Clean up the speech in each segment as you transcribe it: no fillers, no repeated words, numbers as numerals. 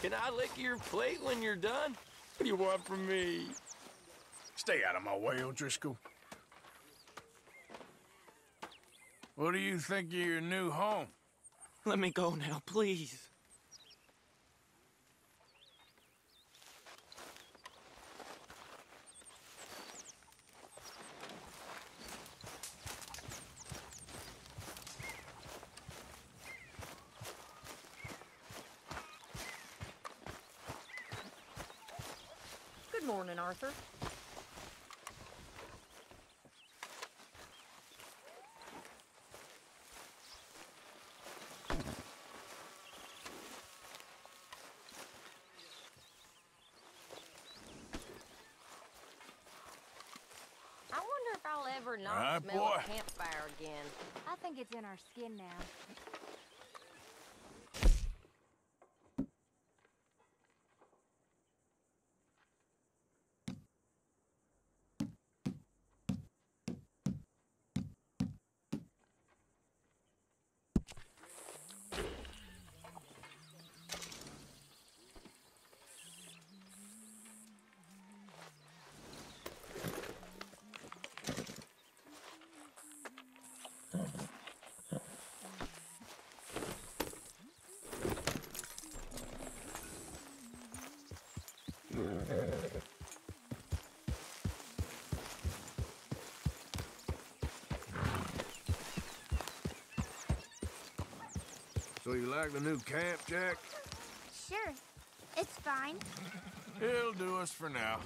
Can I lick your plate when you're done? What do you want from me? Stay out of my way, O'Driscoll. What do you think of your new home? Let me go now, please. Good morning, Arthur. I wonder if I'll ever not Right, smell boy. a campfire again. I think it's in our skin now. So you like the new camp, Jack? Sure, it's fine. It'll do us for now.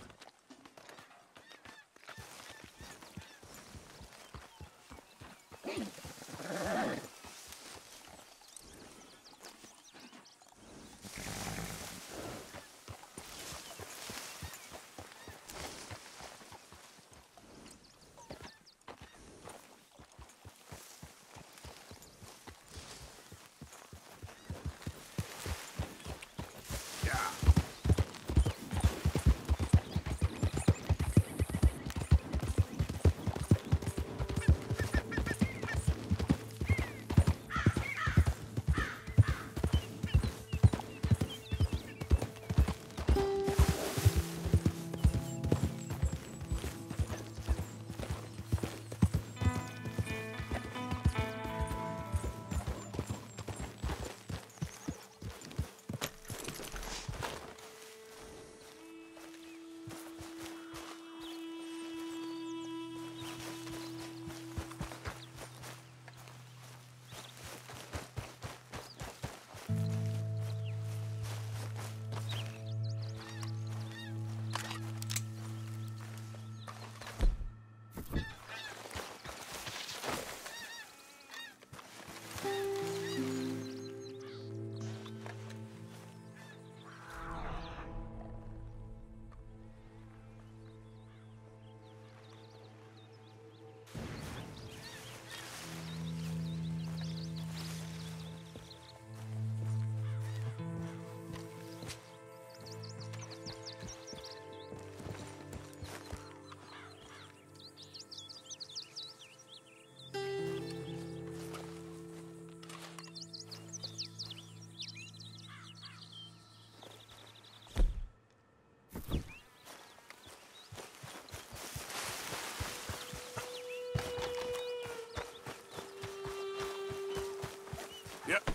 Yep.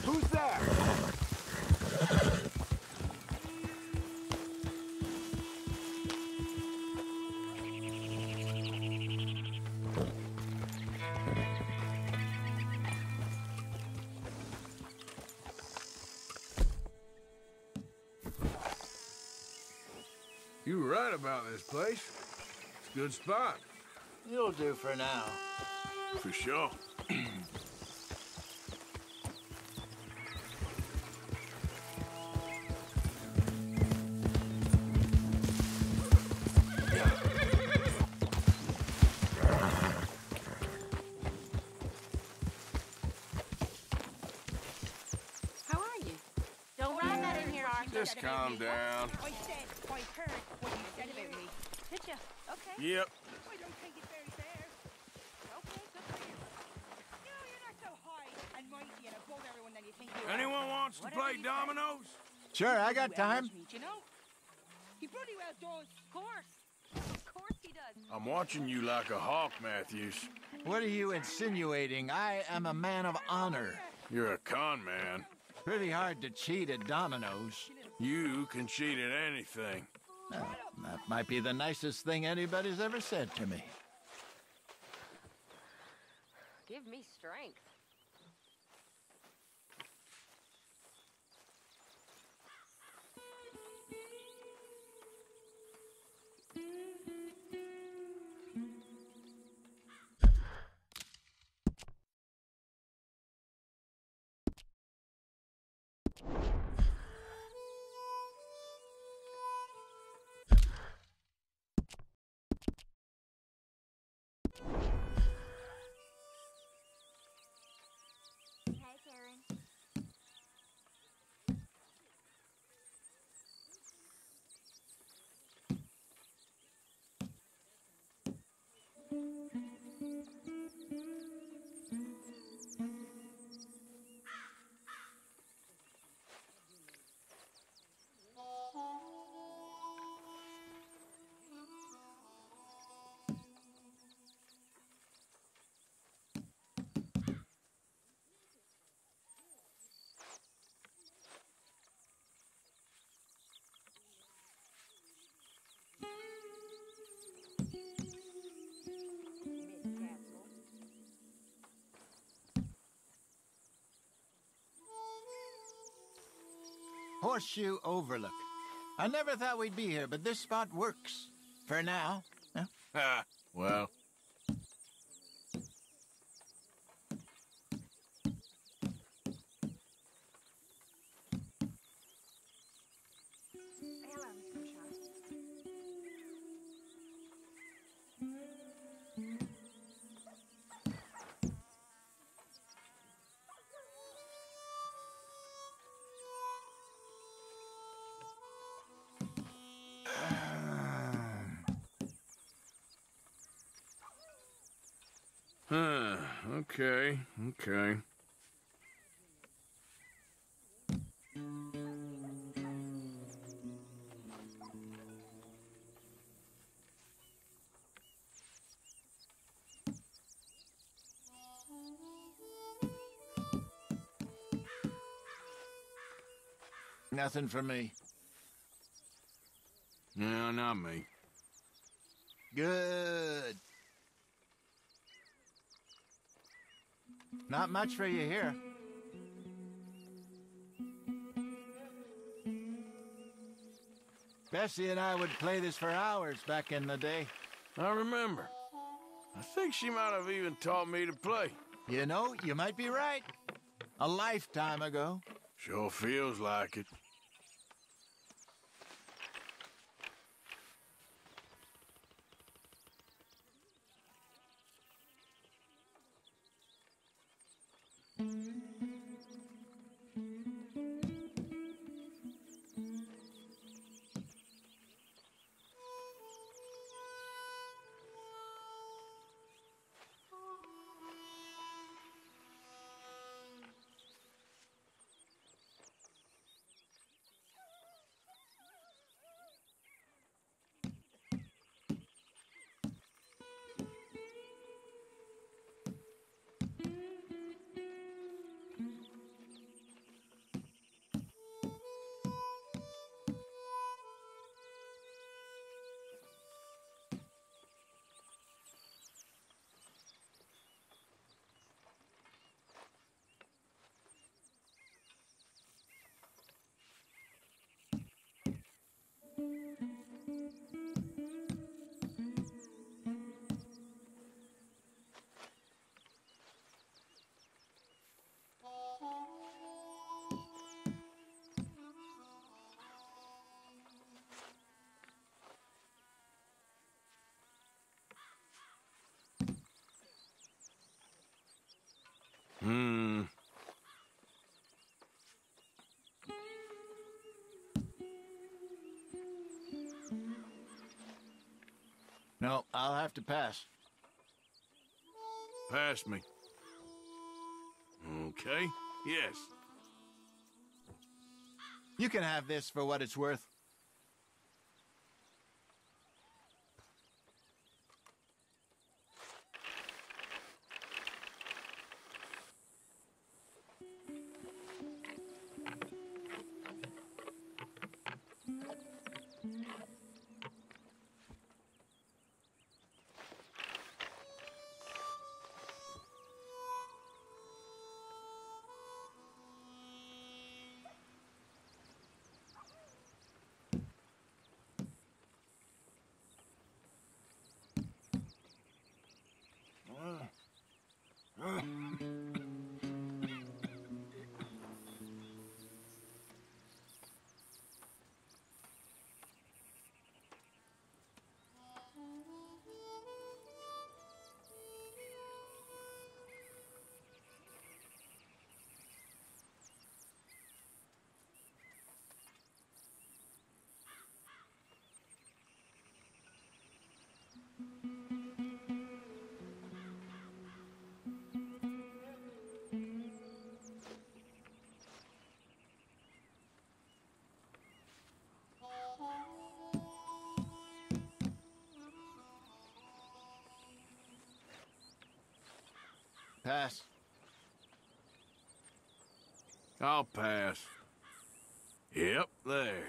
Who's that? You were right about this place. It's a good spot. You'll do for now. For sure. calm down. I said I heard what you said about me. Did you? Okay. Yep. I don't think it's very fair. Okay, good for you. You know, you're not so high and mighty and above everyone than you think you are. Anyone wants to Whatever play you say. dominoes? Sure, I got Bloody well time. loves me, do you know? He bloody well does. Of course. Of course he does. I'm watching you like a hawk, Matthews. What are you insinuating? I am a man of honor. You're a con man. Pretty hard to cheat at dominoes. You can cheat at anything. Well, that might be the nicest thing anybody's ever said to me. Give me strength. Hey, Karen. Horseshoe Overlook. I never thought we'd be here, but this spot works. For now. Huh? Ha! Well, Say hello, Mr. Shaw. okay, okay. Nothing for me. No, not me. Good. Not much for you here. Bessie and I would play this for hours back in the day. I remember. I think she might have even taught me to play. You know, you might be right. A lifetime ago. Sure feels like it. No, I'll have to pass. Pass me. Okay, yes. You can have this for what it's worth. Pass. I'll pass. Yep, there.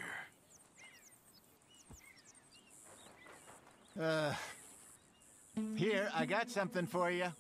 Here, I got something for you.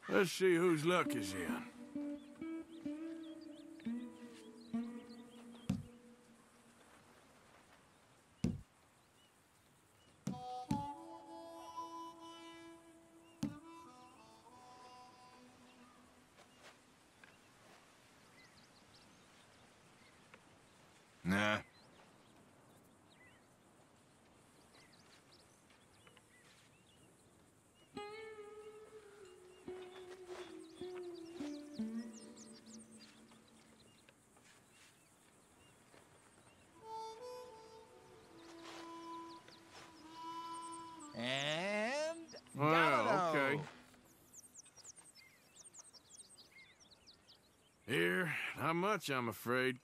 Let's see whose luck is in. Nah. And Well, domino. okay. Here, not much, I'm afraid.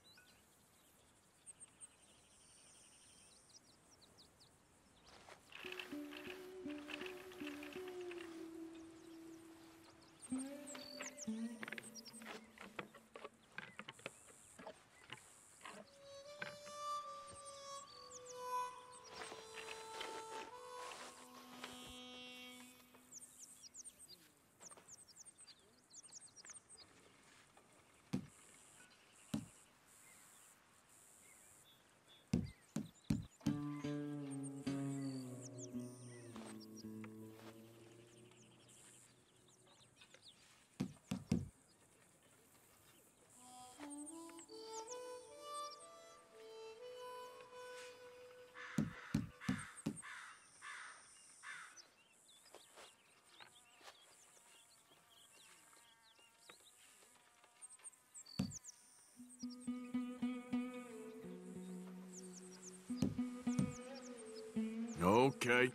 Okay.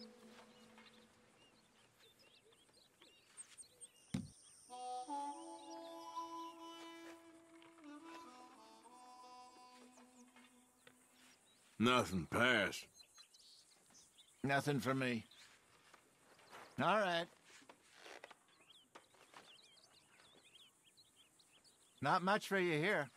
Nothing, pass. Nothing for me. All right. Not much for you here.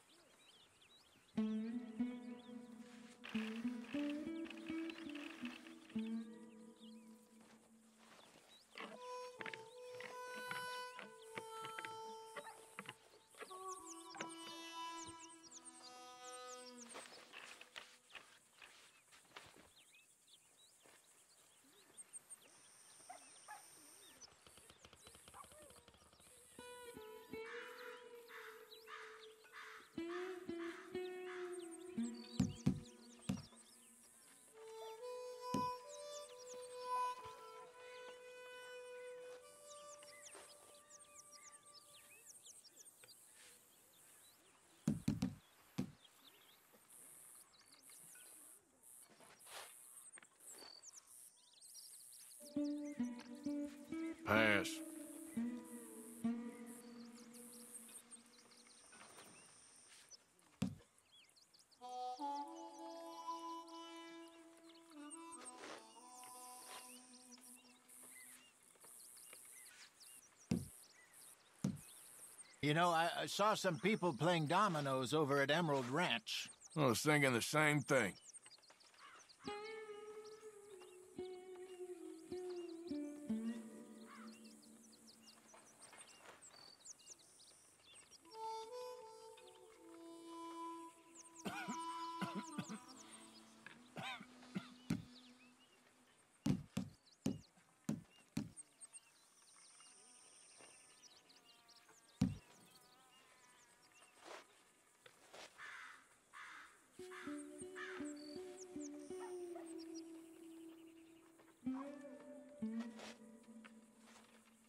Pass. You know, I saw some people playing dominoes over at Emerald Ranch. I was thinking the same thing.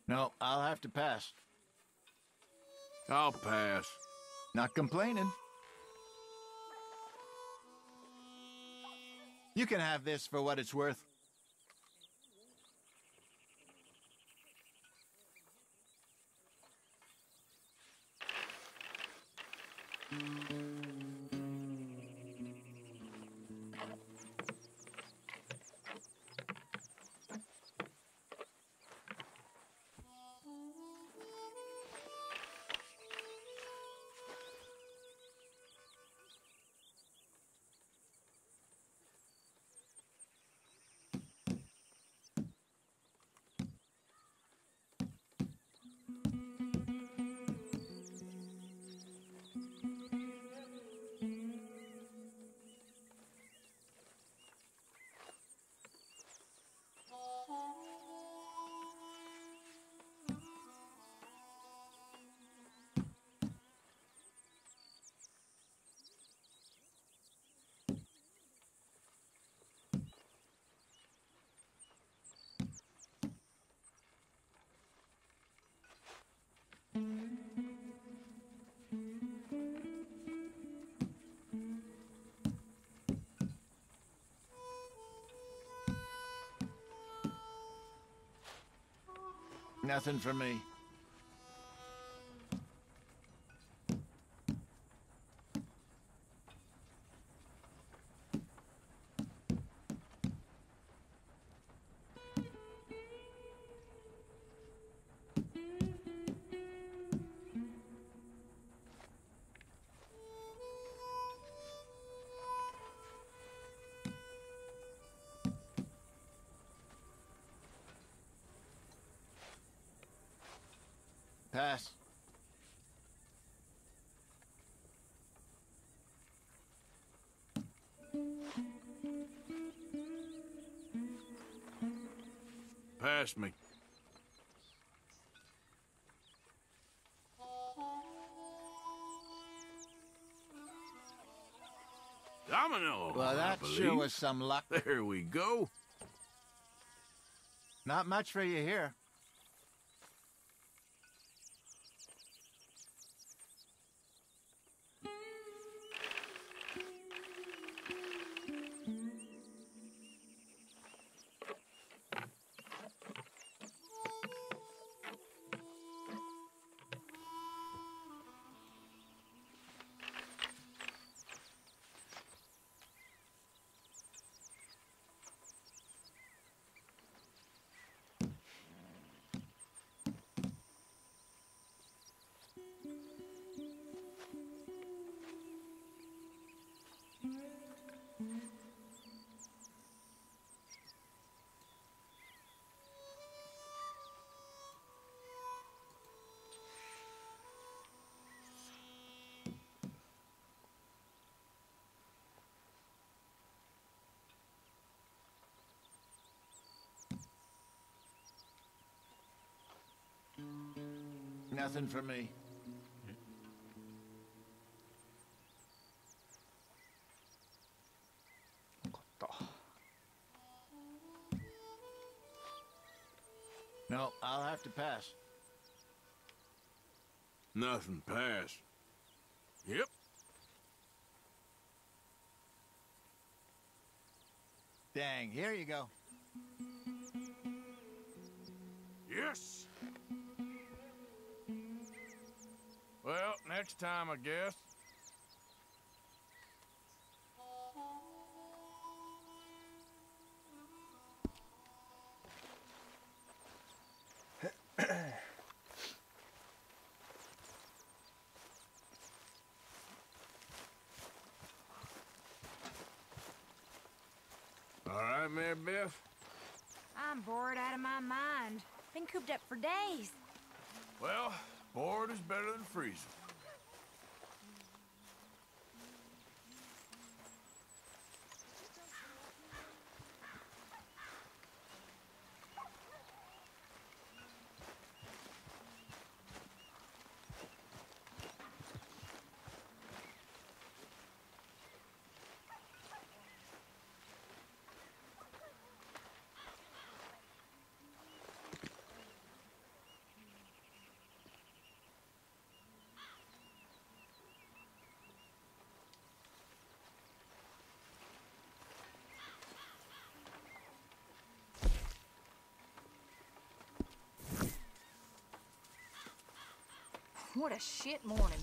No, I'll have to pass. I'll pass. Not complaining. You can have this for what it's worth. Nothing for me. Pass. Pass me. Domino. Well, that I sure believe. was some luck. There we go. Not much for you here. Nothing for me. No, I'll have to pass. Nothing. Pass. Yep. Dang, here you go. Yes! Well, next time, I guess. All right, Mary Beth? I'm bored out of my mind. Been cooped up for days. Well, bored is better than freezing. What a shit morning.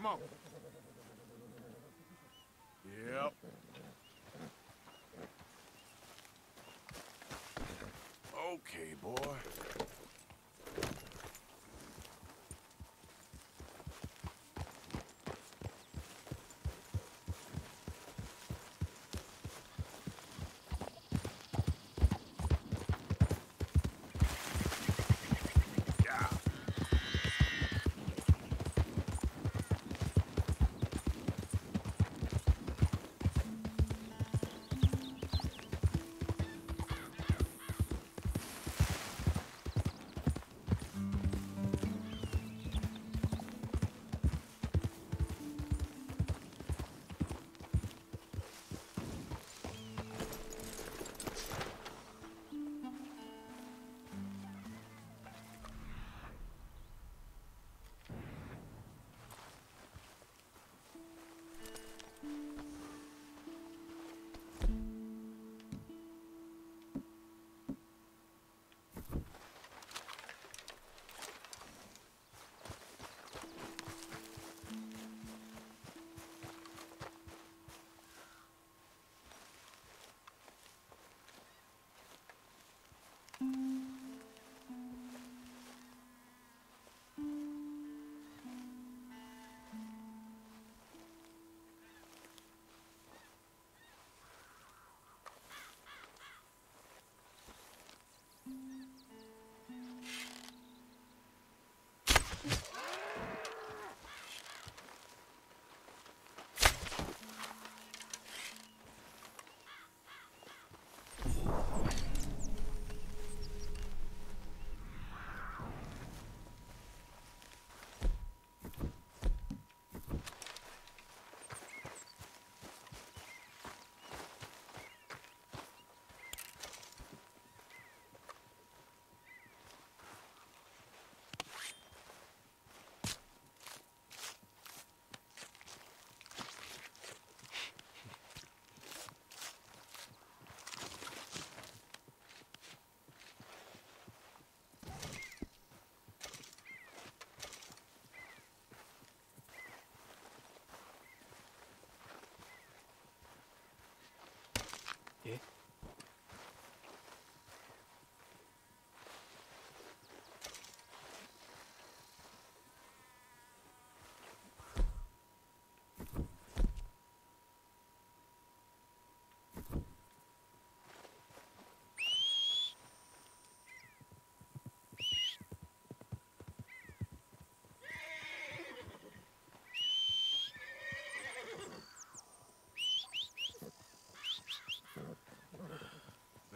Come on. Yep. Okay, boy. Yeah?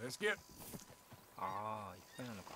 Let's get... 아, 이쁘네, 봐.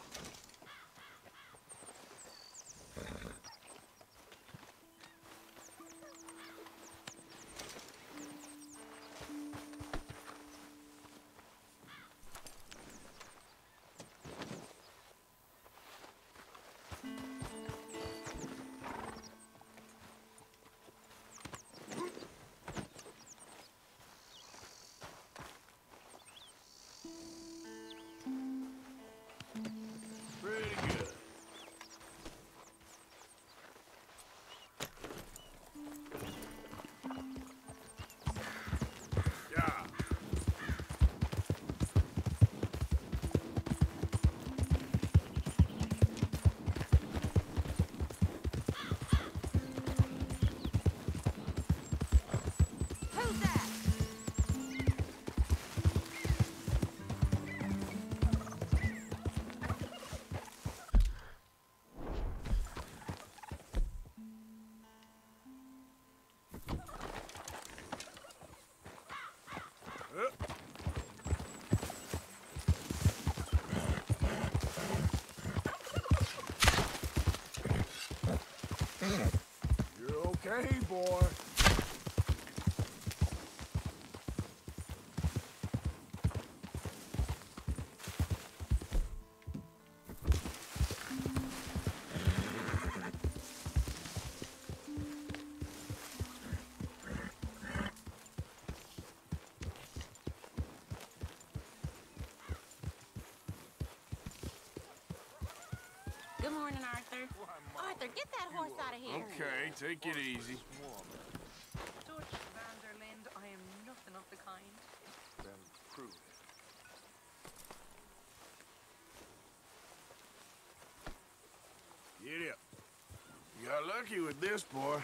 Pretty good. Yeah. Who's that? You're okay, boy. Good morning, Arthur. Arthur, get that horse out of here. Okay, take it easy. Dutch Vanderlind, I am nothing of the kind. Then prove it. Get up. You got lucky with this, boy.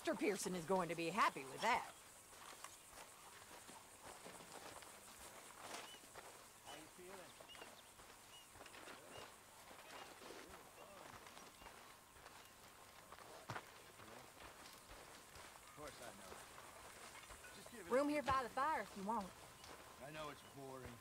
Mr. Pearson is going to be happy with that. Of course I know. Just give it. Room here by the fire if you want. I know it's boring.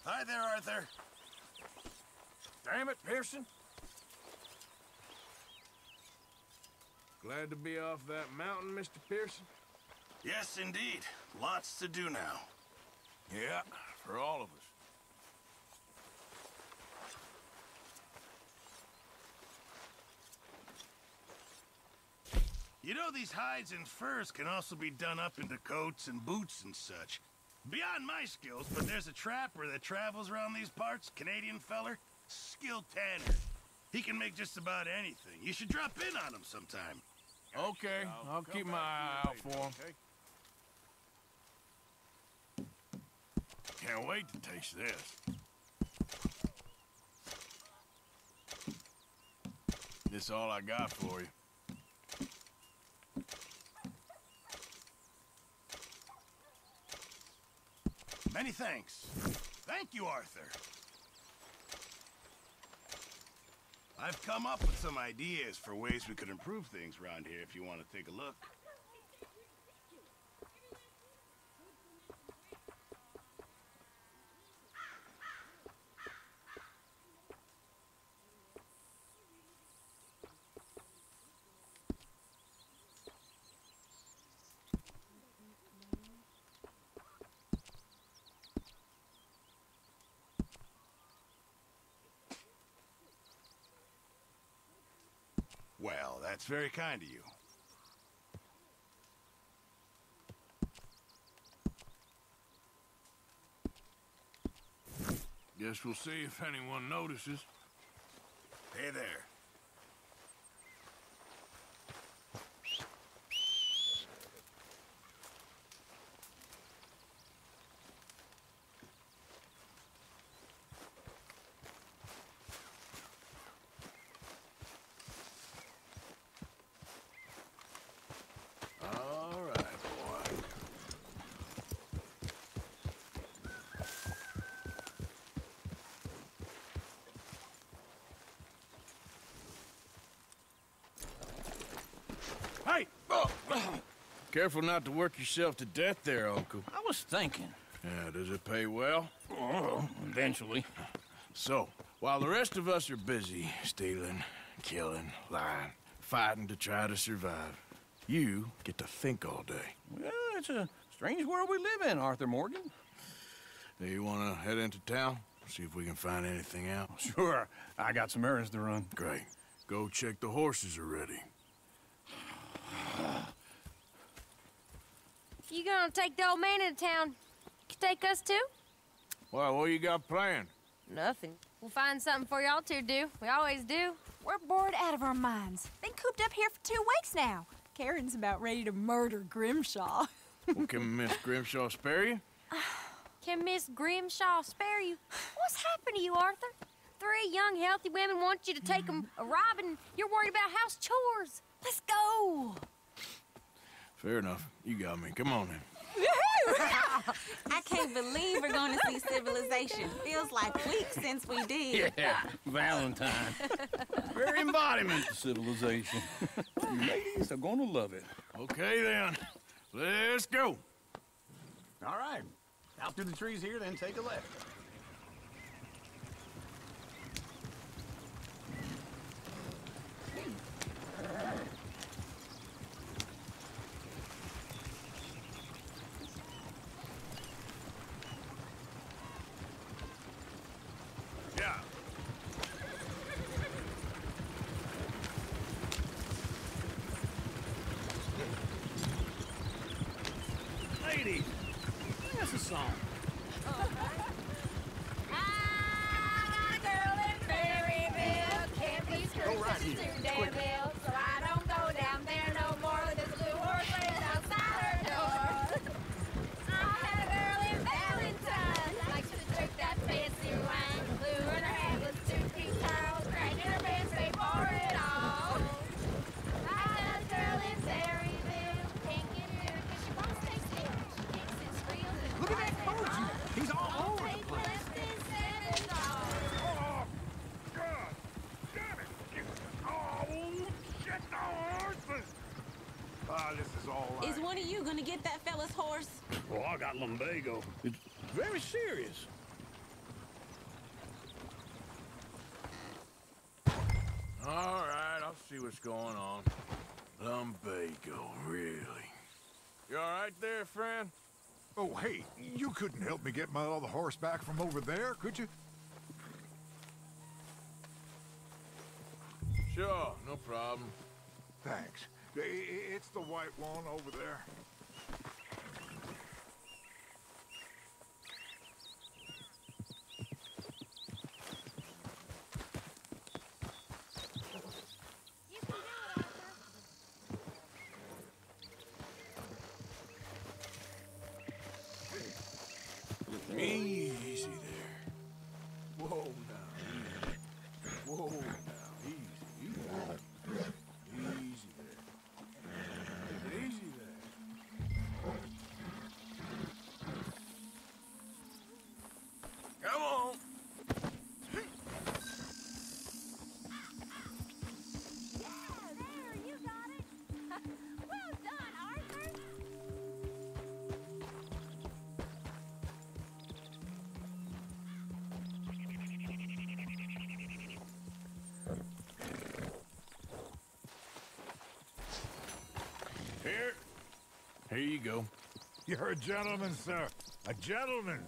Hi there, Arthur. Damn it, Pearson. Glad to be off that mountain, Mr. Pearson? Yes, indeed. Lots to do now. Yeah, for all of us. You know, these hides and furs can also be done up into coats and boots and such. Beyond my skills, but there's a trapper that travels around these parts, Canadian feller, skilled tanner. He can make just about anything. You should drop in on him sometime. Okay, I'll keep my eye out for him. Can't wait to taste this. This all I got for you. Many thanks. Thank you, Arthur. I've come up with some ideas for ways we could improve things around here if you want to take a look. That's very kind of you. Guess we'll see if anyone notices. Hey there. All right, boy. Hey! Careful not to work yourself to death there, Uncle. I was thinking. Yeah, does it pay well? Oh, eventually. So, while the rest of us are busy stealing, killing, lying, fighting to try to survive, you get to think all day. Well, it's a strange world we live in, Arthur Morgan. Do you want to head into town? See if we can find anything out? Sure. I got some errands to run. Great. Go check the horses are ready. You gonna take the old man into town? Take us too? Well, what you got planned? Nothing. We'll find something for y'all to do. We always do. We're bored out of our minds. Been cooped up here for 2 weeks now. Karen's about ready to murder Grimshaw. Well, can Miss Grimshaw spare you? Can Miss Grimshaw spare you? What's happened to you, Arthur? 3 young, healthy women want you to take them a robbing. You're worried about house chores. Let's go. Fair enough. You got me. Come on then. I can't believe we're going to see civilization. Feels like weeks since we did. Yeah, Valentine. Very embodiment of civilization. You ladies are gonna love it. Okay then. Let's go. All right. Out through the trees here, then take a left. Yeah. Ladies, sing us a song. I got a girl in Berryville. Can't be screwed right she's here. too damn ill. So I don't go down there no more with this blue horse laying outside her door. I had a girl in Valentine. Likes to drink that fancy wine. Blue in her hand was 2 feet tall. Cracking her pants before it all. I got a girl in Berryville. Can't get her 'cause she won't stay still. She kicks and squeals and Look at that cries and Boji. hollers. He's all All over the take place. less than $7. Oh, God! Damn it! Oh, shit, the horses! Ah, this is all right. Is one of you going to get that fella's horse? Oh, I got lumbago. It's very serious. All right, I'll see what's going on. Lumbago, really? You all right there, friend? Oh, hey, you couldn't help me get my other horse back from over there, could you? Sure, no problem. Thanks. It's the white one over there. You can do it, Arthur. Easy there. Whoa now, easy. Whoa now, easy. Easy there. Easy there. Come on. Yeah, there, you got it. Well done, Arthur. Here you go. You're a gentleman, sir. A gentleman.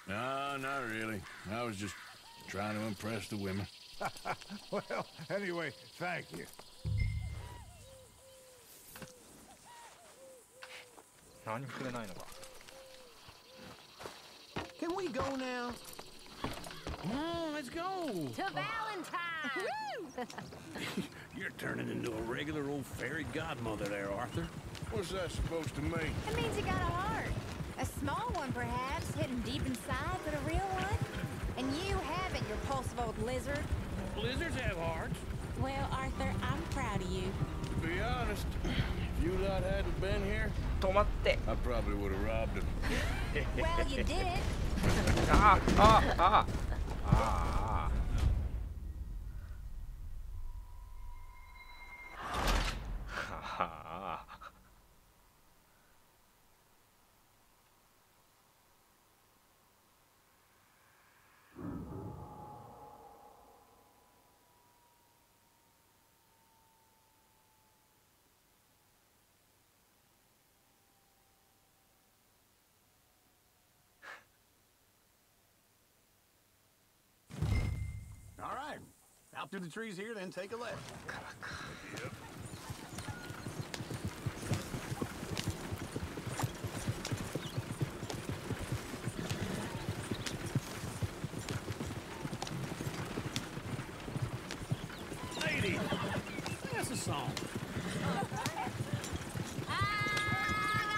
No, not really. I was just trying to impress the women. Well, anyway, thank you. 何もくれないのか。 Can we go now? Come on, let's go. To Valentine! You're turning into a regular old fairy godmother there, Arthur. What's that supposed to mean? It means you got a heart. A small one, perhaps, hidden deep inside, but a real one. And you haven't, you repulsive old lizard. Lizards have hearts. Well, Arthur, I'm proud of you. To be honest, if you lot hadn't been here, 止まって。 I probably would have robbed him. Well, you did. ああああああ。 All right. Out through the trees here, then take a left. Lady, that's a song. I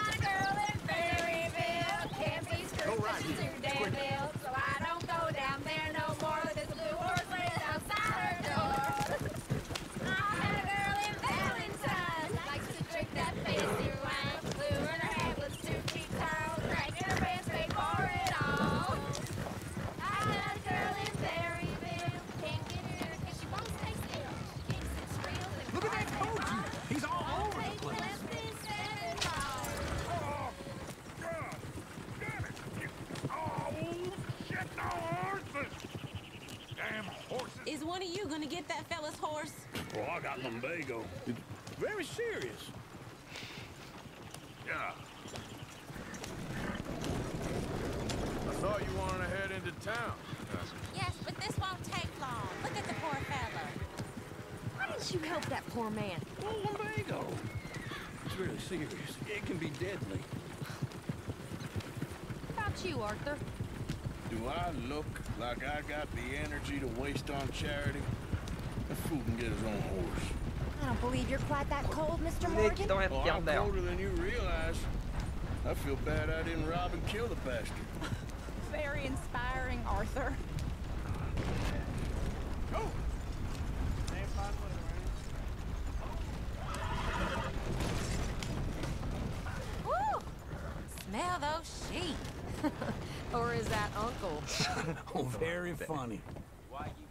got a girl in Berryville. Can't be screwed 'cause she's too damn ill. So I don't go down there no more. There's a blue horse waiting outside her door. I had a girl in Valentine. Likes to drink that fancy wine. Blue in her hair was 2 feet tall. Drank in her pants, paid for it all. I got a girl in Berryville. Can't get her 'cause she won't stay still. She thinks it's real. Look at that Koji. He's all over the place. Is one of you gonna get that fella's horse? Oh, I got lumbago. It's very serious. Yeah. I thought you wanted to head into town. Yes, but this won't take long. Look at the poor fella. Why didn't you help that poor man? Oh, lumbago. It's really serious. It can be deadly. How about you, Arthur? Do I look like I got the energy to waste on charity? That fool can get his own horse. I don't believe you're quite that cold, Mr. でき Morgan. とやってやん I'm だよ。 colder than you realize. I feel bad I didn't rob and kill the bastard. Very inspiring, Arthur. Go! Woo! Smell those sheep. Or is that Uncle? Oh, very funny.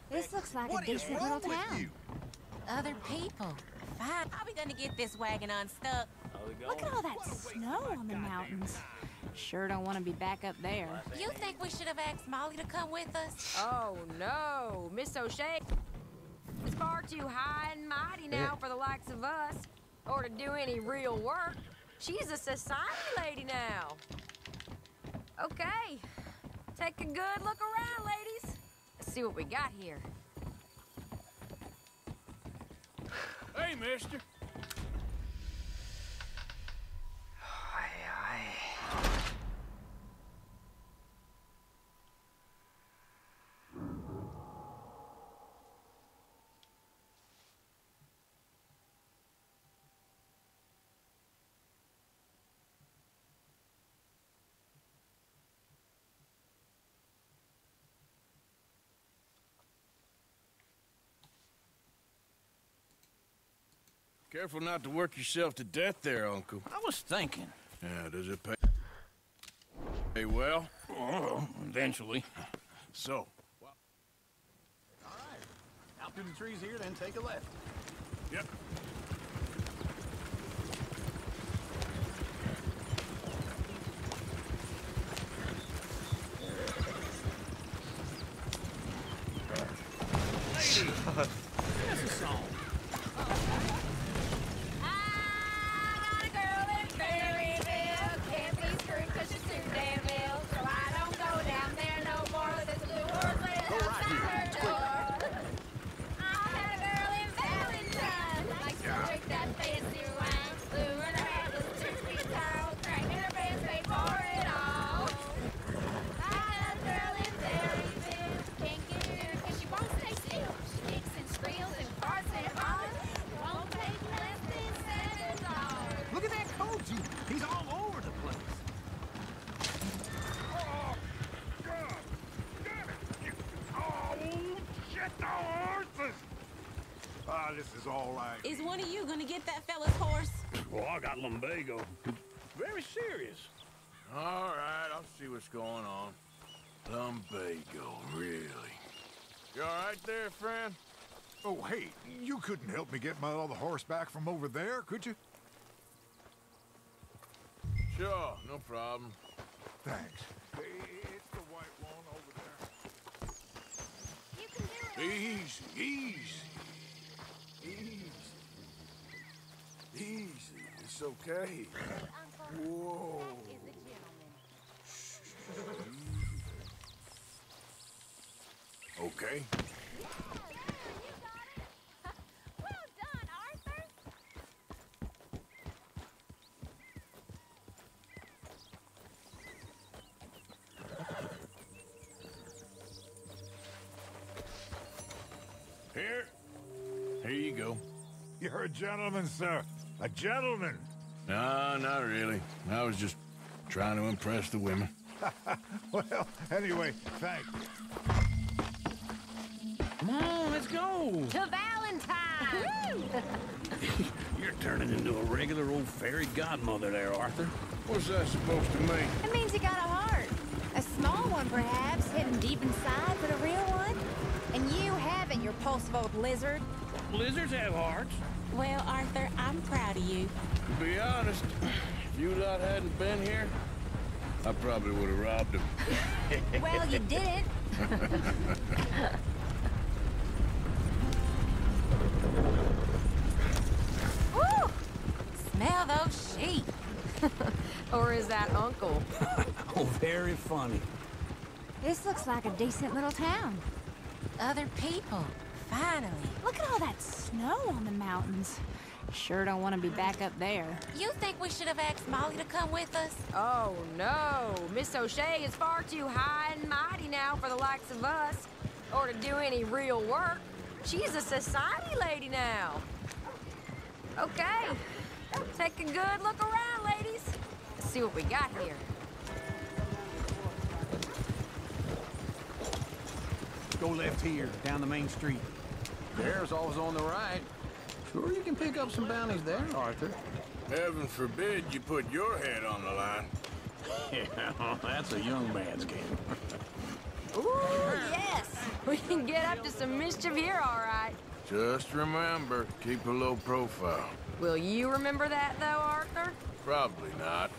This looks like a decent little town. Other people. Fine. How are we gonna get this wagon unstuck? Look at all that snow on the mountains. Sure don't want to be back up there. You think we should have asked Molly to come with us? Oh, no. Miss O'Shea is far too high and mighty now for the likes of us, or to do any real work. She's a society lady now. Okay. Take a good look around, ladies. Let's see what we got here. Hey, mister. Careful not to work yourself to death there, Uncle. I was thinking. Yeah, does it pay? Pay well? Oh, eventually. So, All right. Out through the trees here, then take a left. yep. That's a song. I got a girl in Berryville. Can't be screwed 'cause she's too damn ill. So I don't go down there no more. There's a blue horse waiting outside her door. I had a girl in Valentine. Likes to drink that fancy wine. Blue in her hair was 2 feet tall. Drank in her this is all right. Is one of you gonna get that fella's horse? Well, I got lumbago. Very serious. All right, I'll see what's going on. Lumbago, really? You all right there, friend? Oh, hey, you couldn't help me get my other horse back from over there, could you? Sure, no problem. Thanks. It's the white one over there. You can do it. Easy, easy. Easy. Easy. It's okay. Uncle. Whoa. That is a gentleman. Okay. Yeah, there, you got it. Well done, Arthur. Here you go. You're a gentleman, sir. A gentleman. No, not really. I was just trying to impress the women. Well, anyway, thanks. Come on, let's go. To Valentine. You're turning into a regular old fairy godmother there, Arthur. What's that supposed to mean? It means you got a heart. A small one, perhaps, hidden deep inside, but a real one. And you haven't, you repulsive old lizard. Lizards have hearts. Well, Arthur, I'm proud of you. To be honest, if you lot hadn't been here, I probably would have robbed him. Well, you didn't. Woo! Smell those sheep. Or is that Uncle? Oh, very funny. This looks like a decent little town. Other people, finally. Look at all that snow on the mountains. Sure don't want to be back up there. You think we should have asked Molly to come with us? Oh, no. Miss O'Shea is far too high and mighty now for the likes of us, or to do any real work. She's a society lady now. Okay. Take a good look around, ladies. Let's see what we got here. Go left here, down the main street. Bear's always on the right. Sure you can pick up some bounties there, Arthur. Heaven forbid you put your head on the line. Yeah, that's a young man's game. Ooh, yes. We can get up to some mischief here, all right. Just remember, keep a low profile. Will you remember that, though, Arthur? Probably not.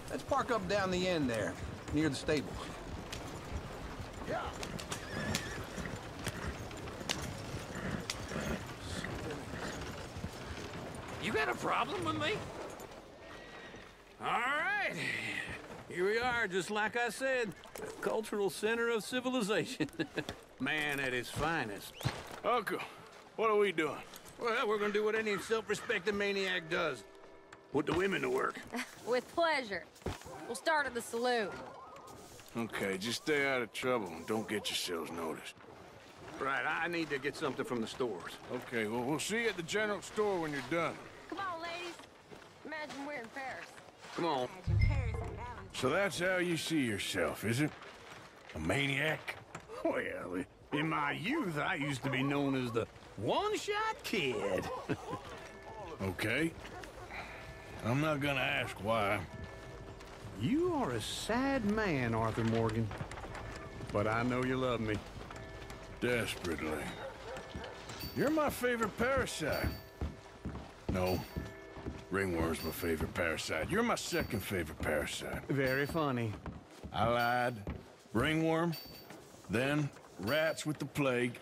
Let's park up down the end there, near the stables. Yeah. You got a problem with me? All right. Here we are, just like I said. The cultural center of civilization. Man at his finest. Uncle, what are we doing? Well, we're gonna do what any self-respecting maniac does. Put the women to work. With pleasure. We'll start at the saloon. Okay, just stay out of trouble and don't get yourselves noticed. Right, I need to get something from the stores. Okay, well, we'll see you at the general store when you're done. Come on, ladies. Imagine we're in Paris. Come on. Imagine Paris and Valentine. So that's how you see yourself, is it? A maniac? Well, in my youth, I used to be known as the one-shot kid. Okay. I'm not gonna ask why. You are a sad man, Arthur Morgan. But I know you love me. Desperately. You're my favorite parasite. No. Ringworm's my favorite parasite. You're my second favorite parasite. Very funny. I lied. Ringworm, then rats with the plague,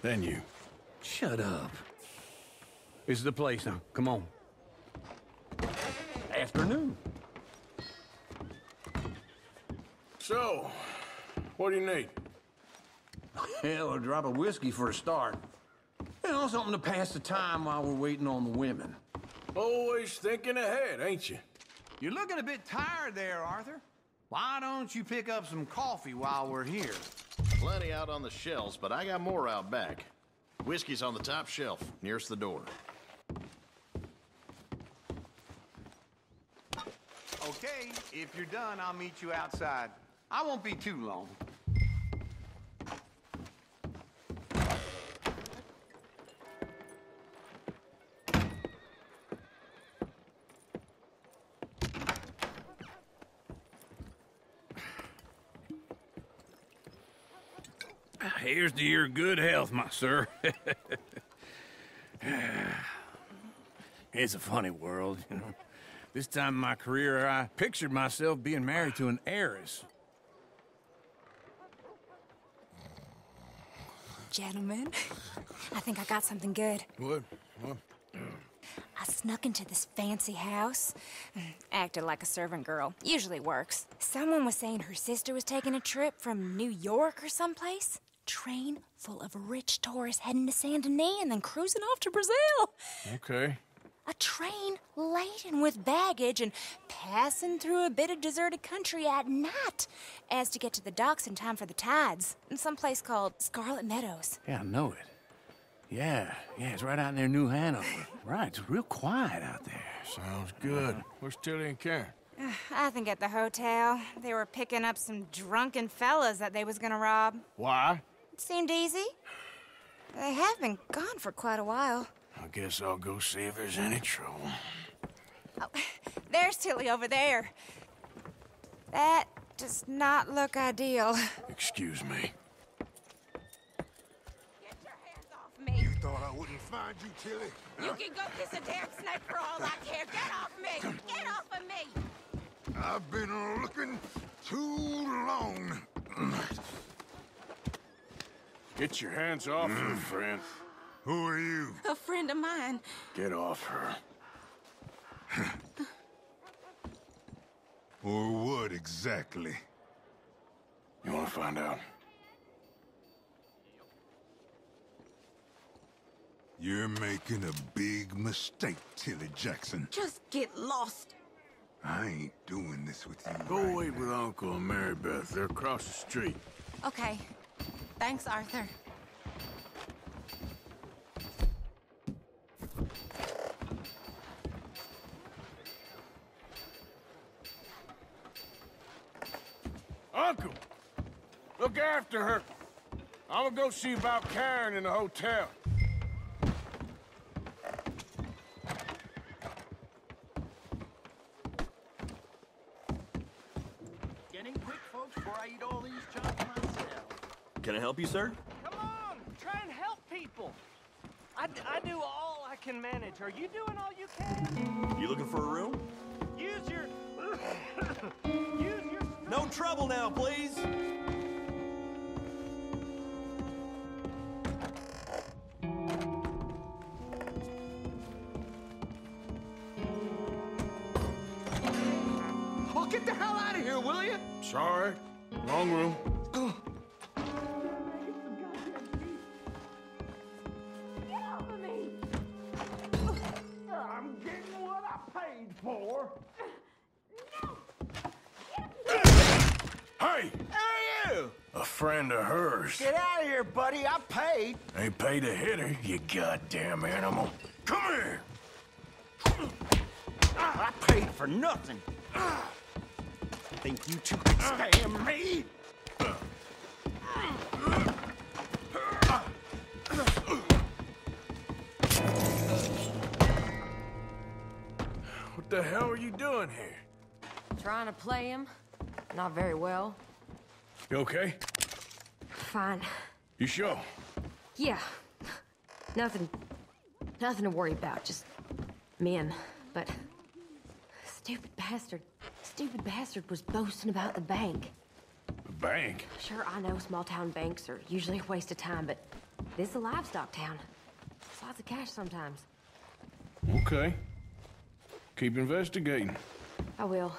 then you. Shut up. This is the place now. Come on. Afternoon. So, what do you need? Hell, a drop of whiskey for a start. You know, something to pass the time while we're waiting on the women. Always thinking ahead, ain't you? You're looking a bit tired there, Arthur. Why don't you pick up some coffee while we're here? Plenty out on the shelves, but I got more out back. Whiskey's on the top shelf, nearest the door. Okay, if you're done, I'll meet you outside. I won't be too long. Here's to your good health, my sir. It's a funny world, you know. This time in my career, I pictured myself being married to an heiress. Gentlemen, I think I got something good. What? I snuck into this fancy house. Acted like a servant girl. Usually works. Someone was saying her sister was taking a trip from New York or someplace. Train full of rich tourists heading to Saint Denis and then cruising off to Brazil. Okay. A train laden with baggage and passing through a bit of deserted country at night as to get to the docks in time for the tides in some place called Scarlet Meadows. Yeah, I know it. Yeah, it's right out near New Hanover. Right, it's real quiet out there. Sounds good. Where's Tilly and Karen? I think at the hotel. They were picking up some drunken fellas that they was gonna rob. Why? It seemed easy. They have been gone for quite a while. I guess I'll go see if there's any trouble. Oh, there's Tilly over there. That does not look ideal. Excuse me. Get your hands off me. You thought I wouldn't find you, Tilly? You can go kiss a damn snake for all I care. Get off me! Get off of me! I've been looking too long. Get your hands off her, friend. Who are you? A friend of mine. Get off her. Or what exactly? You want to find out? You're making a big mistake, Tilly Jackson. Just get lost. I ain't doing this with you. Go wait with Uncle and Mary Beth. They're across the street. Okay. Thanks, Arthur. Uncle! Look after her. I'm gonna go see about Karen in the hotel. Getting quick, folks, before I eat all these chunks myself. Can I help you, sir? Come on, try and help people. I do all I can manage. Are you doing all you can? You looking for a room? Use your... use your... No trouble now, please. Oh, get the hell out of here, will you? Sorry. Wrong room. Get off of me! I'm getting what I paid for. Hey! Who are you? A friend of hers. Get out of here, buddy. I paid. Ain't paid to hit her, you goddamn animal. Come here! I paid for nothing. Think you two can stand me? What the hell are you doing here? Trying to play him. Not very well. You okay? Fine. You sure? Yeah. Nothing to worry about. Just men. But stupid bastard was boasting about the bank. The bank? Sure, I know small town banks are usually a waste of time, but this is a livestock town. It's lots of cash sometimes. Okay. Keep investigating. I will.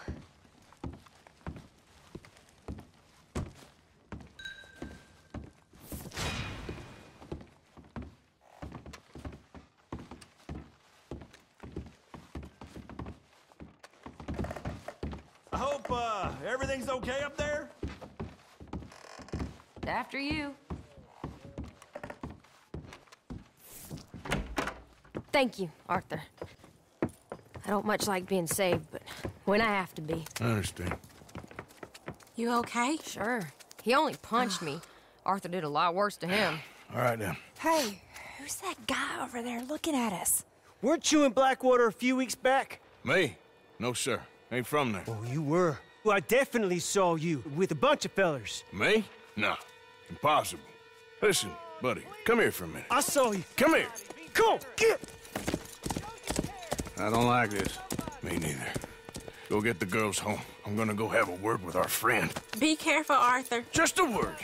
I hope, everything's okay up there? After you. Thank you, Arthur. I don't much like being saved, but when I have to be. I understand. You okay? Sure. He only punched me. Arthur did a lot worse to him. All right, then. Hey, who's that guy over there looking at us? Weren't you in Blackwater a few weeks back? Me? No, sir. Ain't from there. Oh, you were. Well, I definitely saw you with a bunch of fellers. Me? No. Impossible. Listen, buddy, come here for a minute. I saw you. Come here. Come on, get! I don't like this. Me neither. Go get the girls home. I'm gonna go have a word with our friend. Be careful, Arthur. Just a word.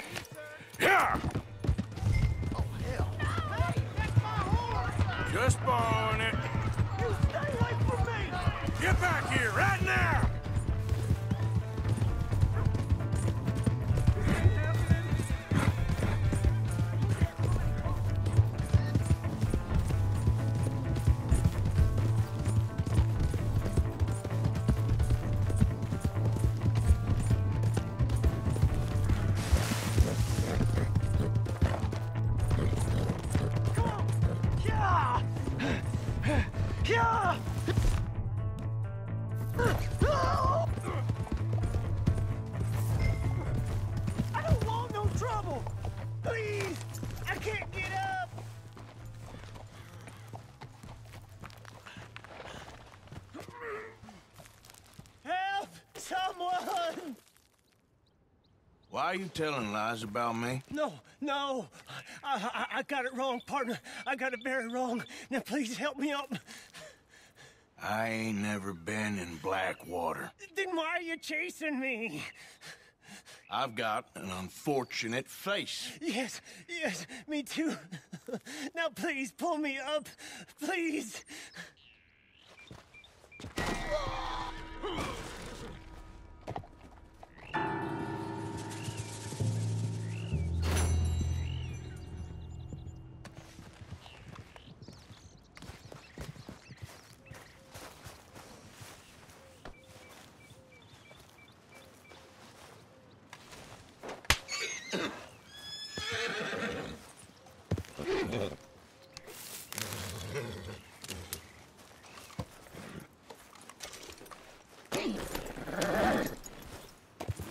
Yeah! Just borrowing it. You stay away from me! Get back here right now! Yeah! I don't want no trouble! Please! I can't get up! Help! Someone! Why are you telling lies about me? No. I got it wrong, partner. I got it very wrong. Now please help me up. I ain't never been in Blackwater. Then why are you chasing me? I've got an unfortunate face. Yes, me too. Now please pull me up, please.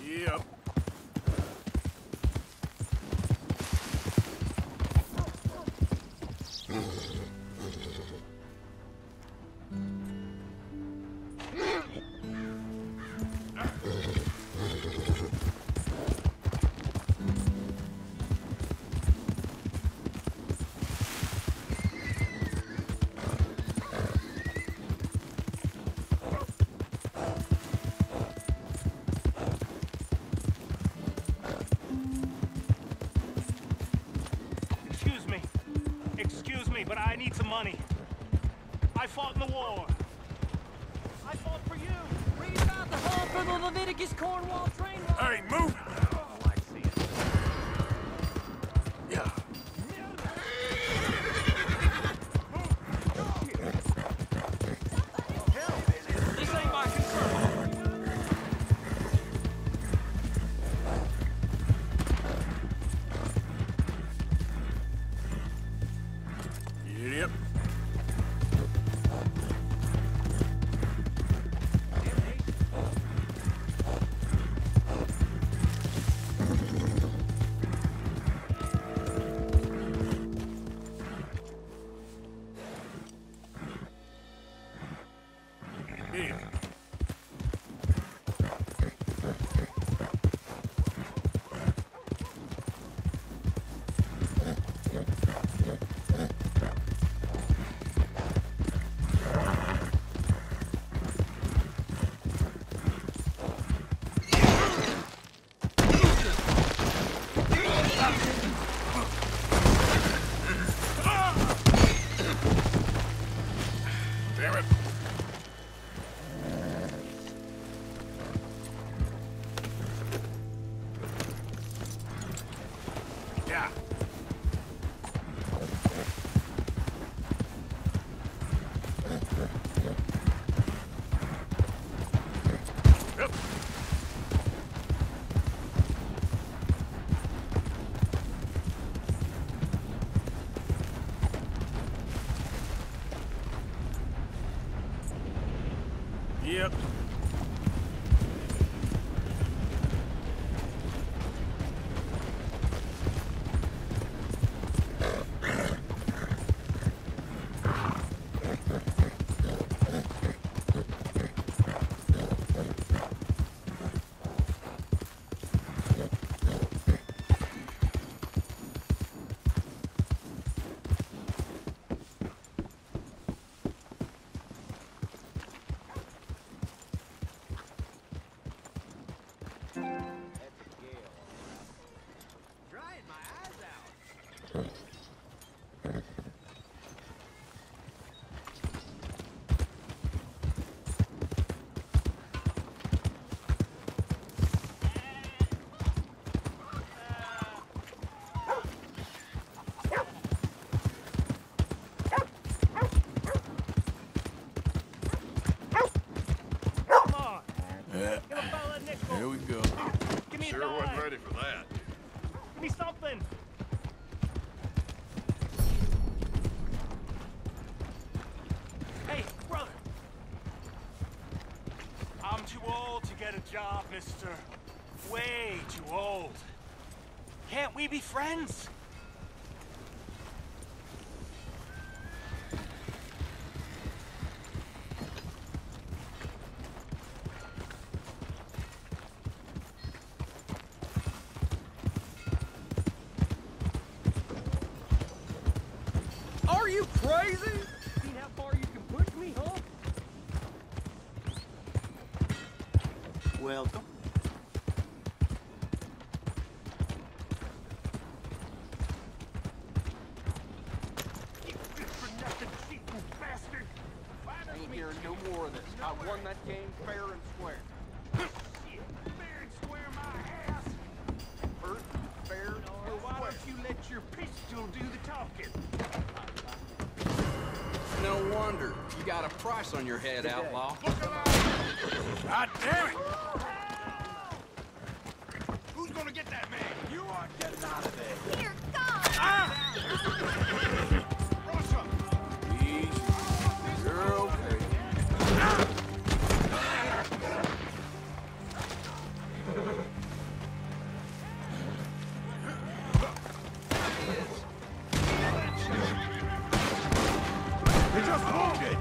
Yep. Excuse me, but I need some money. I fought in the war. I fought for you. Read about the hunt for the Leviticus Cornwall train ride. Hey, move! Yeah. This ain't my concern. Yep. Yeah. Damn it. Yeah. Yep. Yep. Here we go. Give me a Sure dime. wasn't ready for that. Give me something. Hey, brother. I'm too old to get a job, mister. Way too old. Can't we be friends? Are you crazy? Seen how far you can push me, huh? Welcome. You good for nothing, cheating bastard! Ain't hearing no more of this. I won that game fair and square. Shit, fair and square my ass! Fair and Well, why don't you let your pistol do the talking? No wonder. You got a price on your head, outlaw. God damn it! Who's gonna get that man? You aren't getting out of there. Here, go! Ah! Russia! Easy. You're okay. Ah! You're just wounded!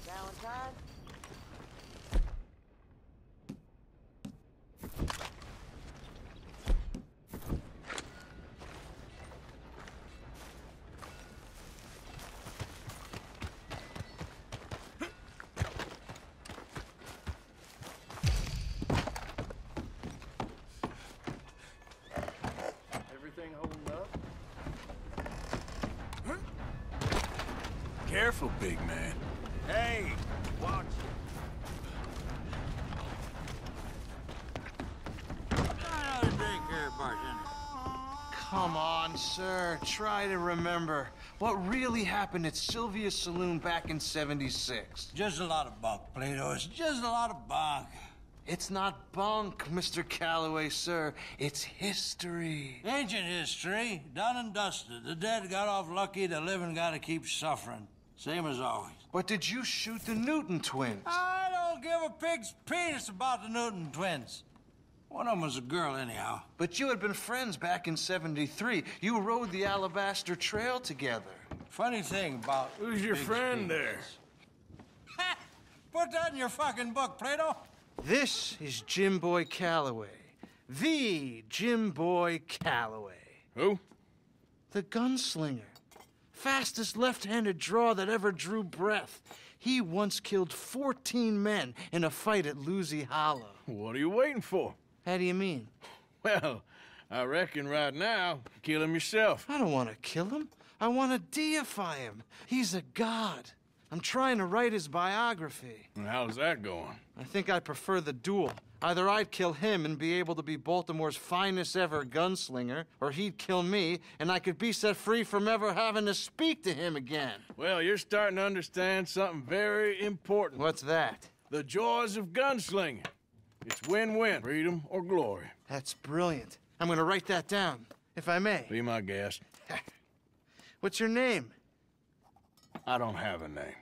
Valentine? Everything holding up? Careful, big man. Hey, watch. Another drink here, bartender. Come on, sir. Try to remember. What really happened at Sylvia's Saloon back in '76? Just a lot of bunk, Plato. It's just a lot of bunk. It's not bunk, Mr. Calloway, sir. It's history. Ancient history, done and dusted. The dead got off lucky, the living gotta keep suffering. Same as always. But did you shoot the Newton twins? I don't give a pig's penis about the Newton twins. One of them was a girl, anyhow. But you had been friends back in '73. You rode the Alabaster Trail together. Funny thing about... Who's your pig's friend penis. there? Ha! Put that in your fucking book, Plato. This is Jim Boy Calloway. The Jim Boy Calloway. Who? The gunslinger. Fastest left-handed draw that ever drew breath. He once killed 14 men in a fight at Lucy Hollow. What are you waiting for? How do you mean? Well, I reckon right now, kill him yourself. I don't want to kill him. I want to deify him. He's a god. I'm trying to write his biography. And how's that going? I think I prefer the duel. Either I'd kill him and be able to be Baltimore's finest ever gunslinger, or he'd kill me and I could be set free from ever having to speak to him again. Well, you're starting to understand something very important. What's that? The joys of gunslinging. It's win-win, freedom or glory. That's brilliant. I'm gonna write that down, if I may. Be my guest. What's your name? I don't have a name.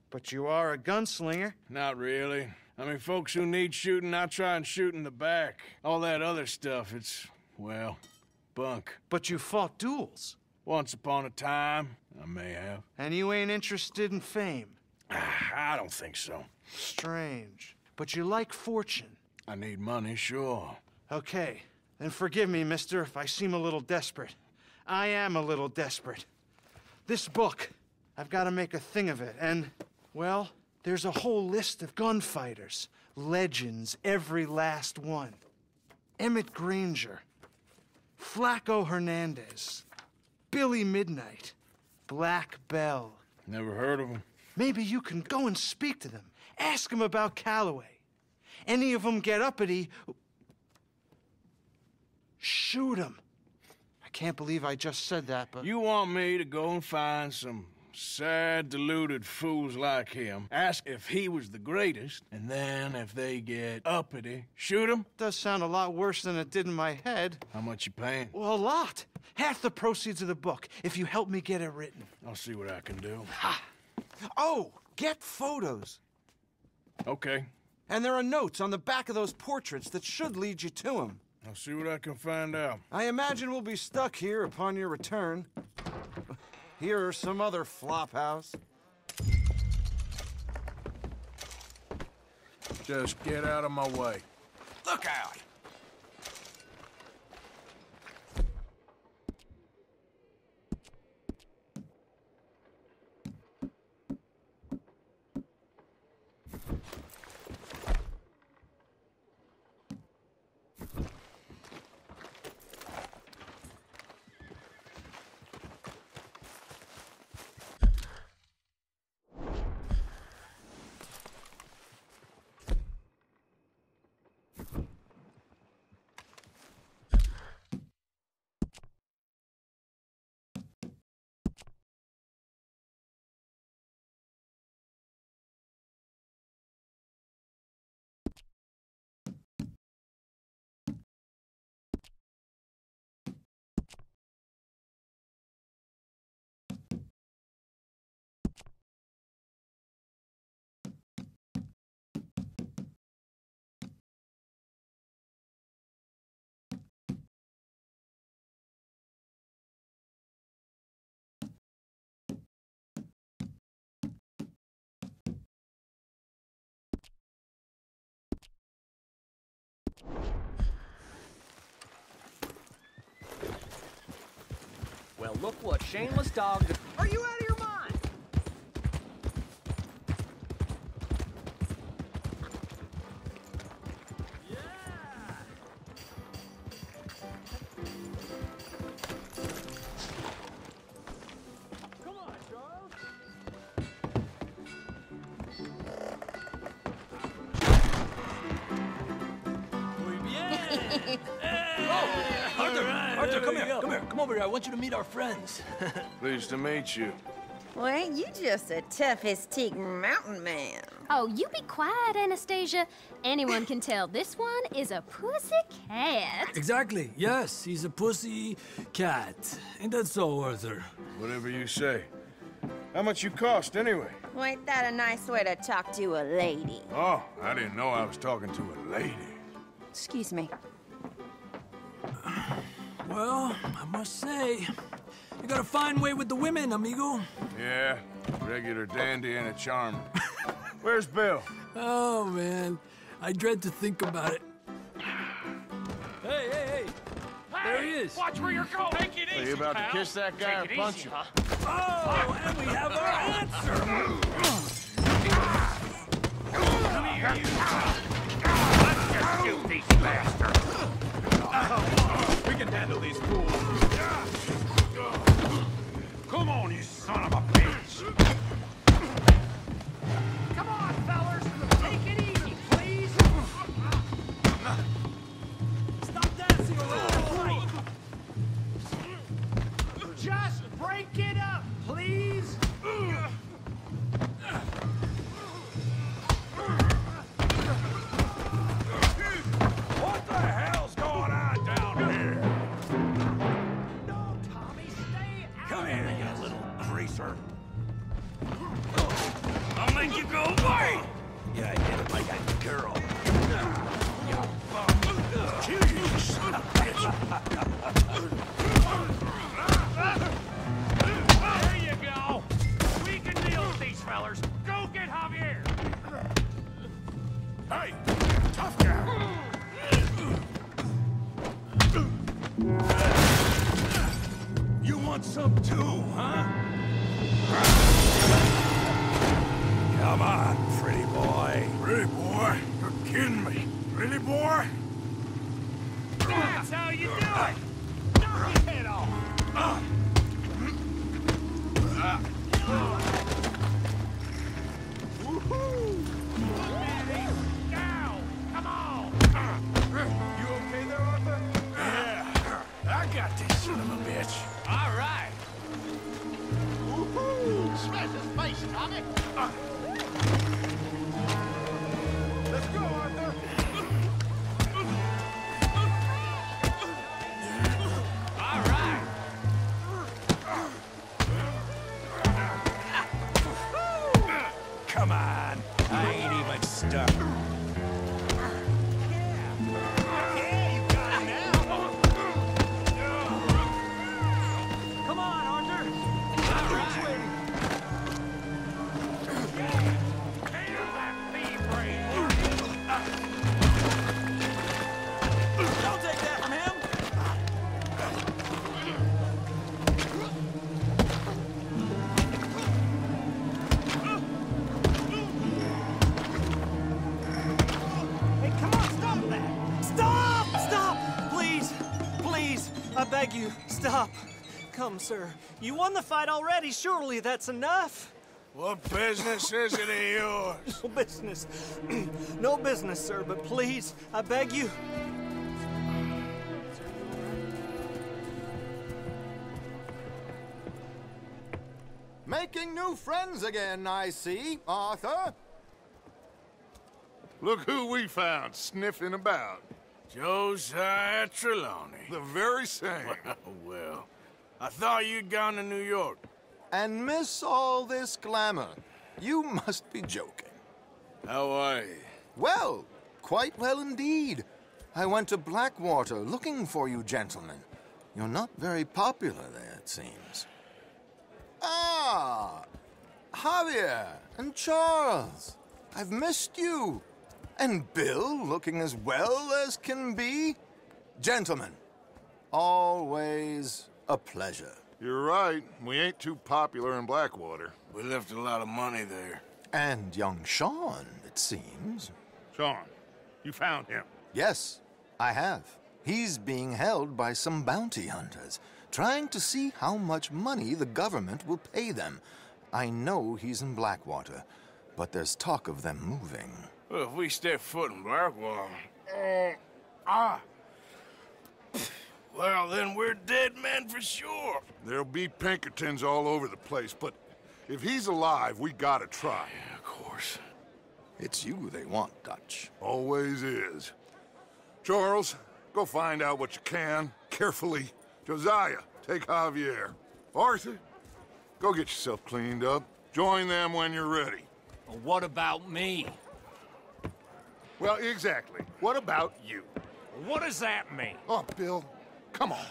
But you are a gunslinger. Not really. I mean, folks who need shooting, I try and shoot in the back. All that other stuff, it's, well, bunk. But you fought duels. Once upon a time, I may have. And you ain't interested in fame. I don't think so. Strange. But you like fortune. I need money, sure. Okay. Then forgive me, mister, if I seem a little desperate. I am a little desperate. This book, I've got to make a thing of it, and, well, there's a whole list of gunfighters. Legends, every last one. Emmett Granger, Flaco Hernandez, Billy Midnight, Black Bell. Never heard of them. Maybe you can go and speak to them. Ask them about Calloway. Any of them get uppity, shoot them. I can't believe I just said that, but... You want me to go and find some sad, deluded fools like him, ask if he was the greatest, and then if they get uppity, shoot him? Does sound a lot worse than it did in my head. How much you paying? Well, a lot. Half the proceeds of the book, if you help me get it written. I'll see what I can do. Ha! Oh, get photos. Okay. And there are notes on the back of those portraits that should lead you to him. I'll see what I can find out. I imagine we'll be stuck here upon your return. Here or some other flophouse. Just get out of my way. Look out! look what shameless dog... Are you out of your mind? Arthur, come here. Come here. Come over here. I want you to meet our friends. Pleased to meet you. Well, ain't you just a tough, hysteric mountain man? Oh, you be quiet, Anastasia. Anyone can tell this one is a pussy cat. Exactly. Yes, he's a pussy cat. Ain't that so, Arthur? Whatever you say. How much you cost, anyway? Well, ain't that a nice way to talk to a lady? Oh, I didn't know I was talking to a lady. Excuse me. Well, I must say, you got a fine way with the women, amigo. Yeah, regular dandy and a charmer. Where's Bill? Oh, man. I dread to think about it. Hey! There he is. Watch where you're going. Take it easy, Are you about pal. to kiss that guy or Take it punch easy, him? Oh, and we have our answer. Come here, you. Let's just shoot these bastards. We can handle these fools. Come on, you son of a bitch. Come on, fellas. Take it easy, please. Stop dancing around. Just break it up, please. What the hell's going on down here? No, Tommy, stay out. Come here, you little greaser. I'll make you go away. Yeah, I did it like a girl. You bum. Kill you, son of a bitch. There you go. We can deal with these fellers. Go get Javier. Hey, tough guy. You want some too, huh? Come on, pretty boy. Pretty boy? You're kidding me. Pretty boy? That's how you do it. Knock his head off. Woohoo! Down. Come on. You okay there, Arthur? Yeah. I got this son of a bitch. All right. Woohoo! Smash his face, Tommy! Let's go, Arthur. All right. Come on. I ain't even stuck. Yeah, you got it now. Come on, Arthur. All right. Hail that bee brain. Don't take that from him. Hey, come on, stop that! Stop! Stop! Please! Please! I beg you, stop. Come, sir. You won the fight already. Surely that's enough. What business is it of yours? No business. No business, sir, but please, I beg you. Making new friends again, I see, Arthur. Look who we found sniffing about. Josiah Trelawney. The very same. Well, I thought you'd gone to New York. And miss all this glamour. You must be joking. How are you? Well, quite well indeed. I went to Blackwater looking for you gentlemen. You're not very popular there, it seems. Ah, Javier and Charles. I've missed you. And Bill looking as well as can be. Gentlemen, always a pleasure. You're right. We ain't too popular in Blackwater. We left a lot of money there. And young Sean, it seems. Sean, you found him? Yes, I have. He's being held by some bounty hunters, trying to see how much money the government will pay them. I know he's in Blackwater, but there's talk of them moving. Well, if we step foot in Blackwater... well, then we're dead men for sure. There'll be Pinkertons all over the place, but if he's alive, we gotta try. Yeah, of course. It's you they want, Dutch. Always is. Charles, go find out what you can, carefully. Josiah, take Javier. Arthur, go get yourself cleaned up. Join them when you're ready. Well, what about me? Well, exactly. What about you? What does that mean? Oh, Bill, come on.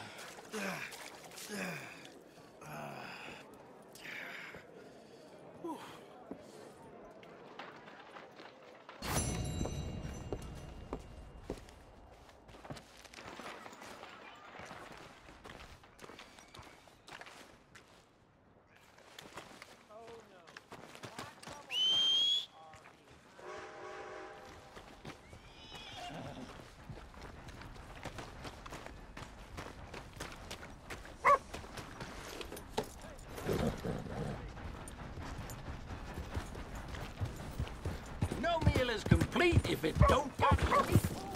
No meal is complete if it don't got meat forward.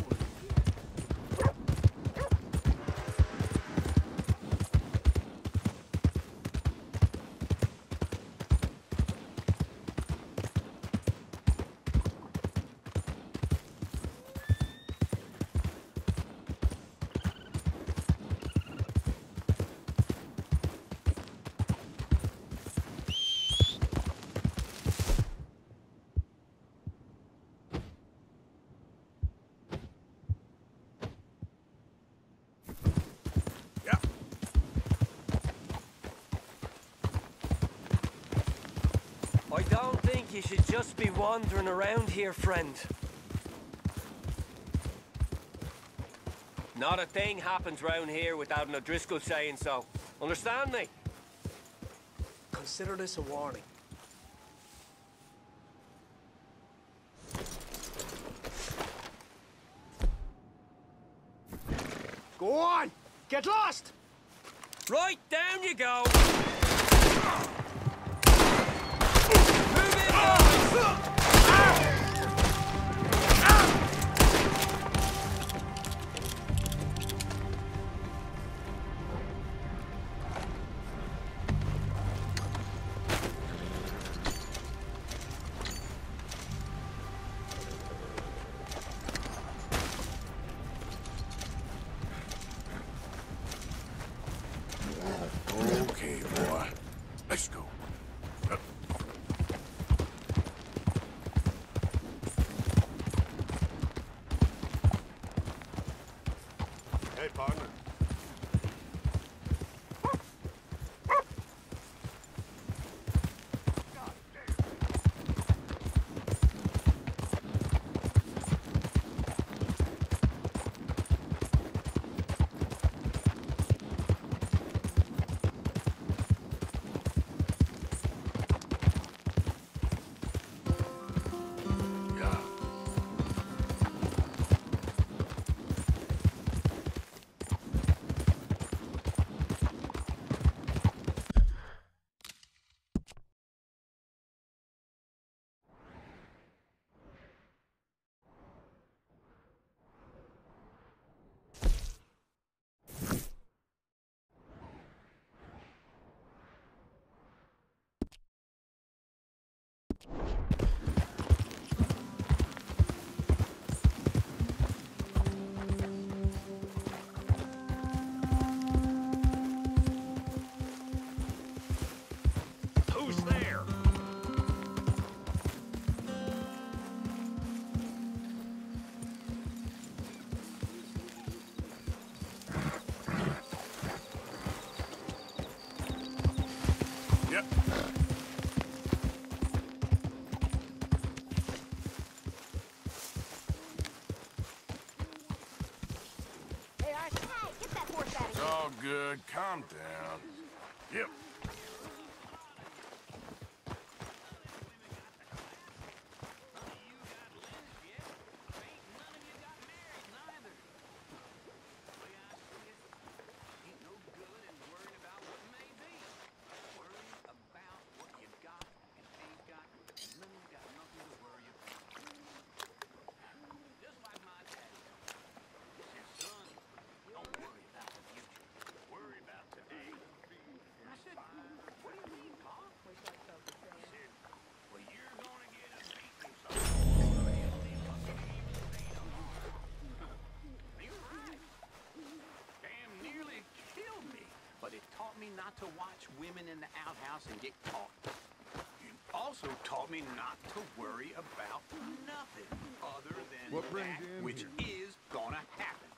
I don't think you should just be wandering around here, friend. Not a thing happens round here without an O'Driscoll saying so. Understand me? Consider this a warning. Go on! Get lost! Right, down you go! Okay, boy. Let's go. Hey, partner. Who's there? Yep. Hey, Arthur, hey, get that horse out of It's here. all good. Calm down. Yep. Not to watch women in the outhouse and get caught. You also taught me not to worry about nothing other than What brings that you in which here? is gonna happen.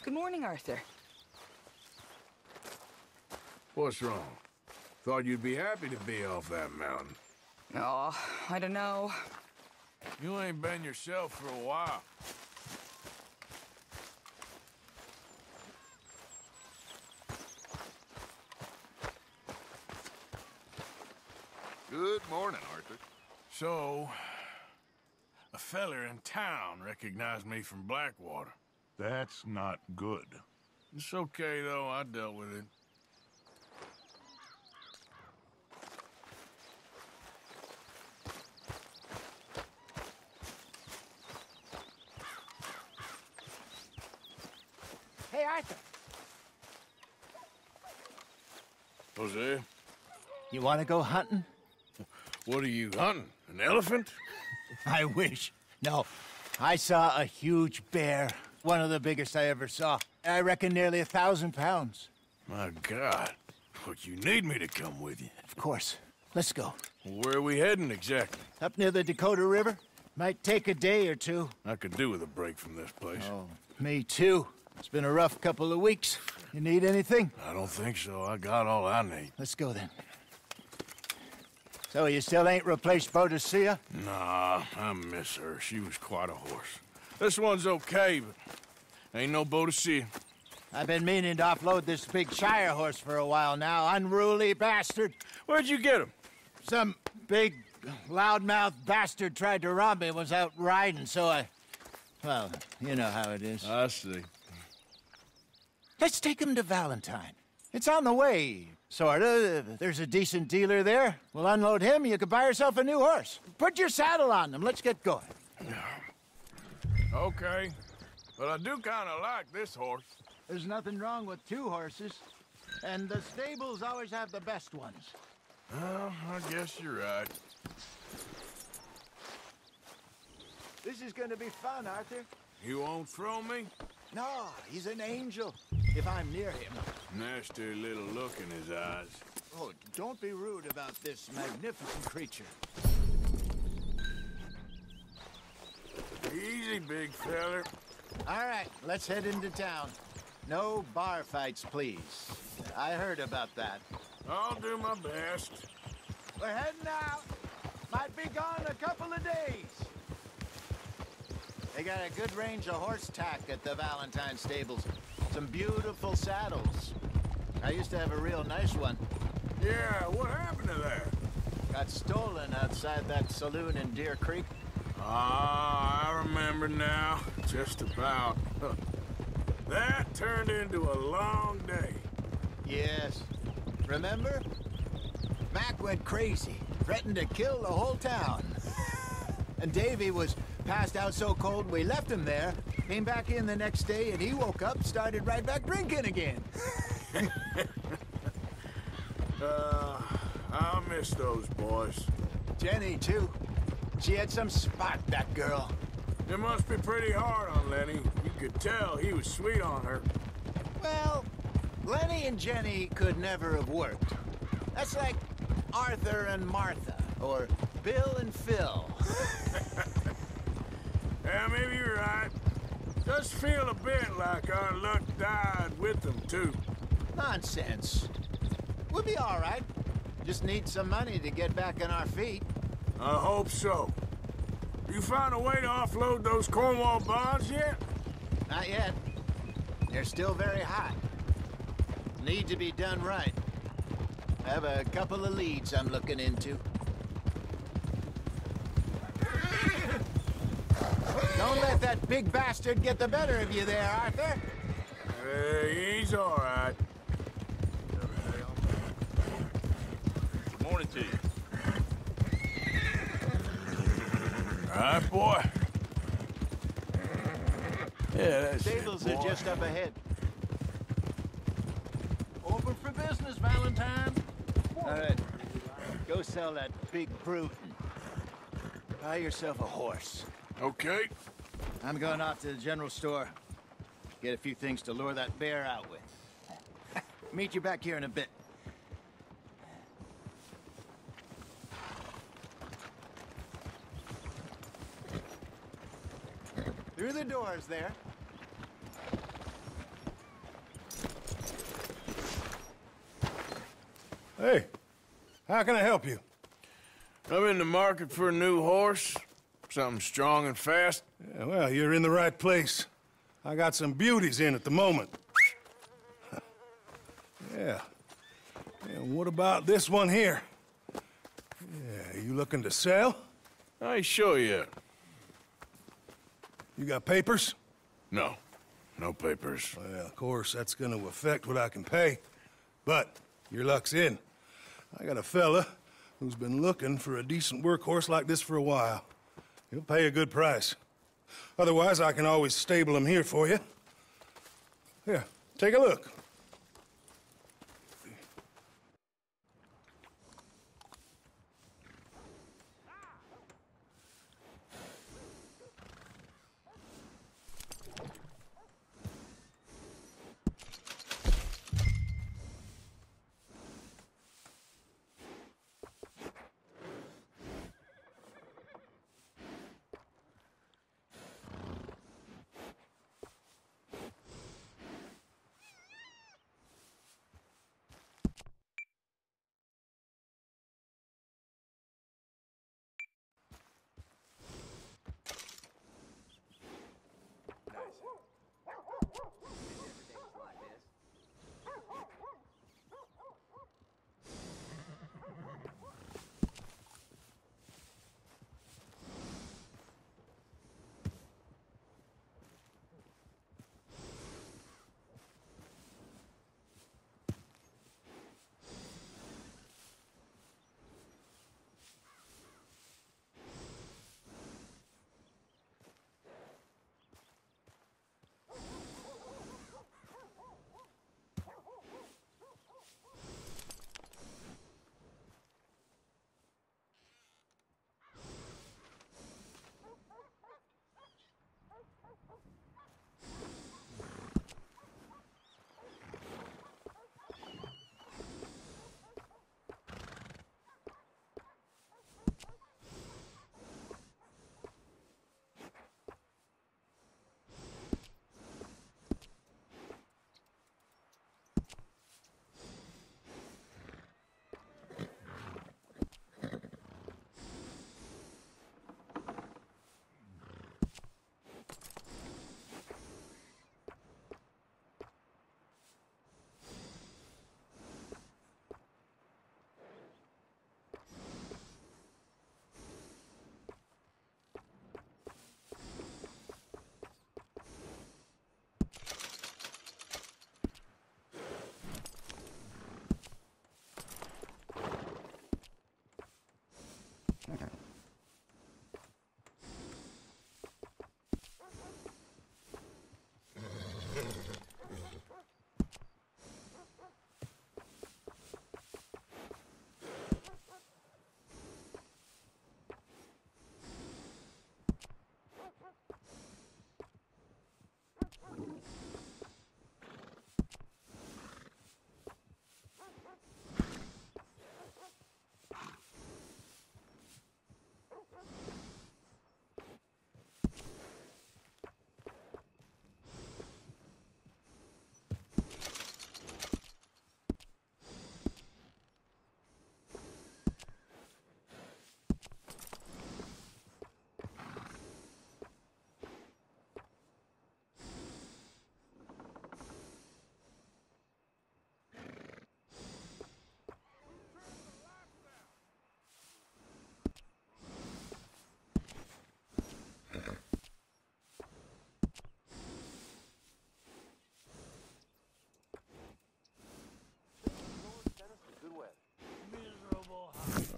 Good morning, Arthur. What's wrong? Thought you'd be happy to be off that mountain. Oh, I don't know. You ain't been yourself for a while. Good morning, Arthur. So, a feller in town recognized me from Blackwater. That's not good. It's okay, though. I dealt with it. Hey, Arthur. Jose? You want to go hunting? What are you hunting? An elephant? I wish. No. I saw a huge bear. One of the biggest I ever saw. I reckon nearly 1,000 pounds. My God. Look, you need me to come with you. Of course. Let's go. Where are we heading exactly? Up near the Dakota River. Might take a day or two. I could do with a break from this place. Oh, me too. It's been a rough couple of weeks. You need anything? I don't think so. I got all I need. Let's go then. So you still ain't replaced Boadicea? Nah, I miss her. She was quite a horse. This one's okay, but ain't no Boadicea. I've been meaning to offload this big Shire horse for a while now. Unruly bastard. Where'd you get him? Some big, loudmouth bastard tried to rob me and was out riding, so I... Well, you know how it is. I see. Let's take him to Valentine. It's on the way, sorta. There's a decent dealer there. We'll unload him, you could buy yourself a new horse. Put your saddle on him, let's get going. Okay, but I do kind of like this horse. There's nothing wrong with two horses. And the stables always have the best ones. Well, I guess you're right. This is gonna be fun, Arthur. You won't throw me? No, he's an angel, if I'm near him. Nasty little look in his eyes. Oh, don't be rude about this magnificent creature. Easy, big feller. All right, let's head into town. No bar fights, please. I heard about that. I'll do my best. We're heading out. Might be gone a couple of days. They got a good range of horse tack at the Valentine stables. Some beautiful saddles. I used to have a real nice one. Yeah, what happened to that? Got stolen outside that saloon in Deer Creek. Ah, I remember now. Just about. That turned into a long day. Yes. Remember? Mac went crazy, threatened to kill the whole town. And Davy was passed out so cold we left him there, came back in the next day, and he woke up, started right back drinking again. I'll miss those boys. Jenny, too. She had some spot, that girl. It must be pretty hard on Lenny. You could tell he was sweet on her. Well, Lenny and Jenny could never have worked. That's like Arthur and Martha, or Bill and Phil. Yeah, maybe you're right. Does feel a bit like our luck died with them, too. Nonsense. We'll be all right. Just need some money to get back on our feet. I hope so. You found a way to offload those Cornwall bonds yet? Not yet. They're still very hot. Need to be done right. I have a couple of leads I'm looking into. Don't let that big bastard get the better of you there, Arthur. He's all right. Good morning to you. All right, boy. Yeah, that's Stables it, are boy. just up ahead. Open for business, Valentine. All right. Go sell that big brute and buy yourself a horse. Okay. I'm going off to the general store. Get a few things to lure that bear out with. Meet you back here in a bit. Through the doors there. Hey, how can I help you? I'm in the market for a new horse. Something strong and fast. Yeah, well, you're in the right place. I got some beauties in at the moment. Yeah. And what about this one here? Yeah, you looking to sell? I ain't sure yet. You got papers? No. No papers. Well, of course, that's gonna affect what I can pay. But your luck's in. I got a fella who's been looking for a decent workhorse like this for a while. He'll pay a good price. Otherwise, I can always stable him here for you. Here, take a look.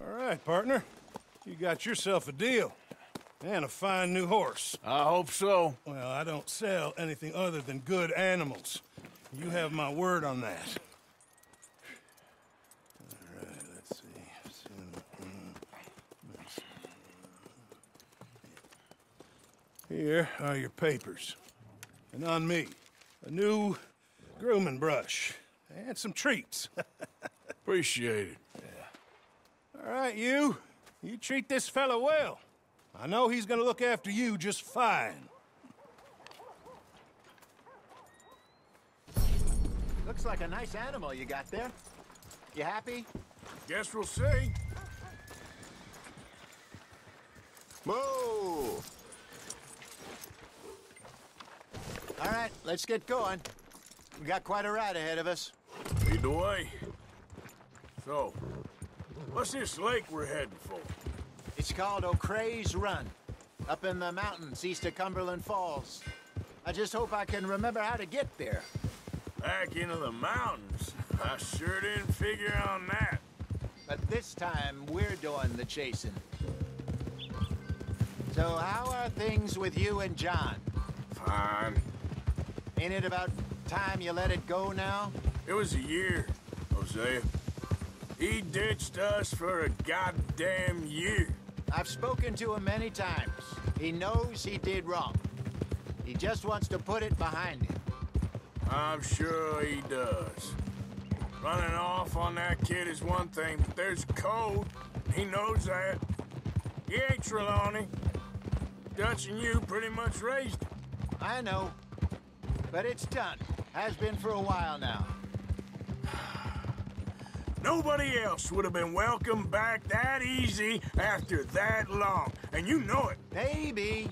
All right, partner. You got yourself a deal. And a fine new horse. I hope so. Well, I don't sell anything other than good animals. You have my word on that. All right, let's see. Here are your papers. And on me, a new grooming brush. And some treats. Appreciate it. All right, you. You treat this fella well. I know he's gonna look after you just fine. Looks like a nice animal you got there. You happy? Guess we'll see. Whoa! All right, let's get going. We got quite a ride ahead of us. Lead the way. So, what's this lake we're heading for? It's called O'Creagh's Run, up in the mountains east of Cumberland Falls. I just hope I can remember how to get there. Back into the mountains? I sure didn't figure on that. But this time, we're doing the chasing. So how are things with you and John? Fine. Ain't it about time you let it go now? It was a year, Hosea. He ditched us for a goddamn year. I've spoken to him many times. He knows he did wrong. He just wants to put it behind him. I'm sure he does. Running off on that kid is one thing, but there's code. He knows that. He ain't Trelawney. Dutch and you pretty much raised him. I know. But it's done. Has been for a while now. Nobody else would have been welcomed back that easy after that long, and you know it. Maybe.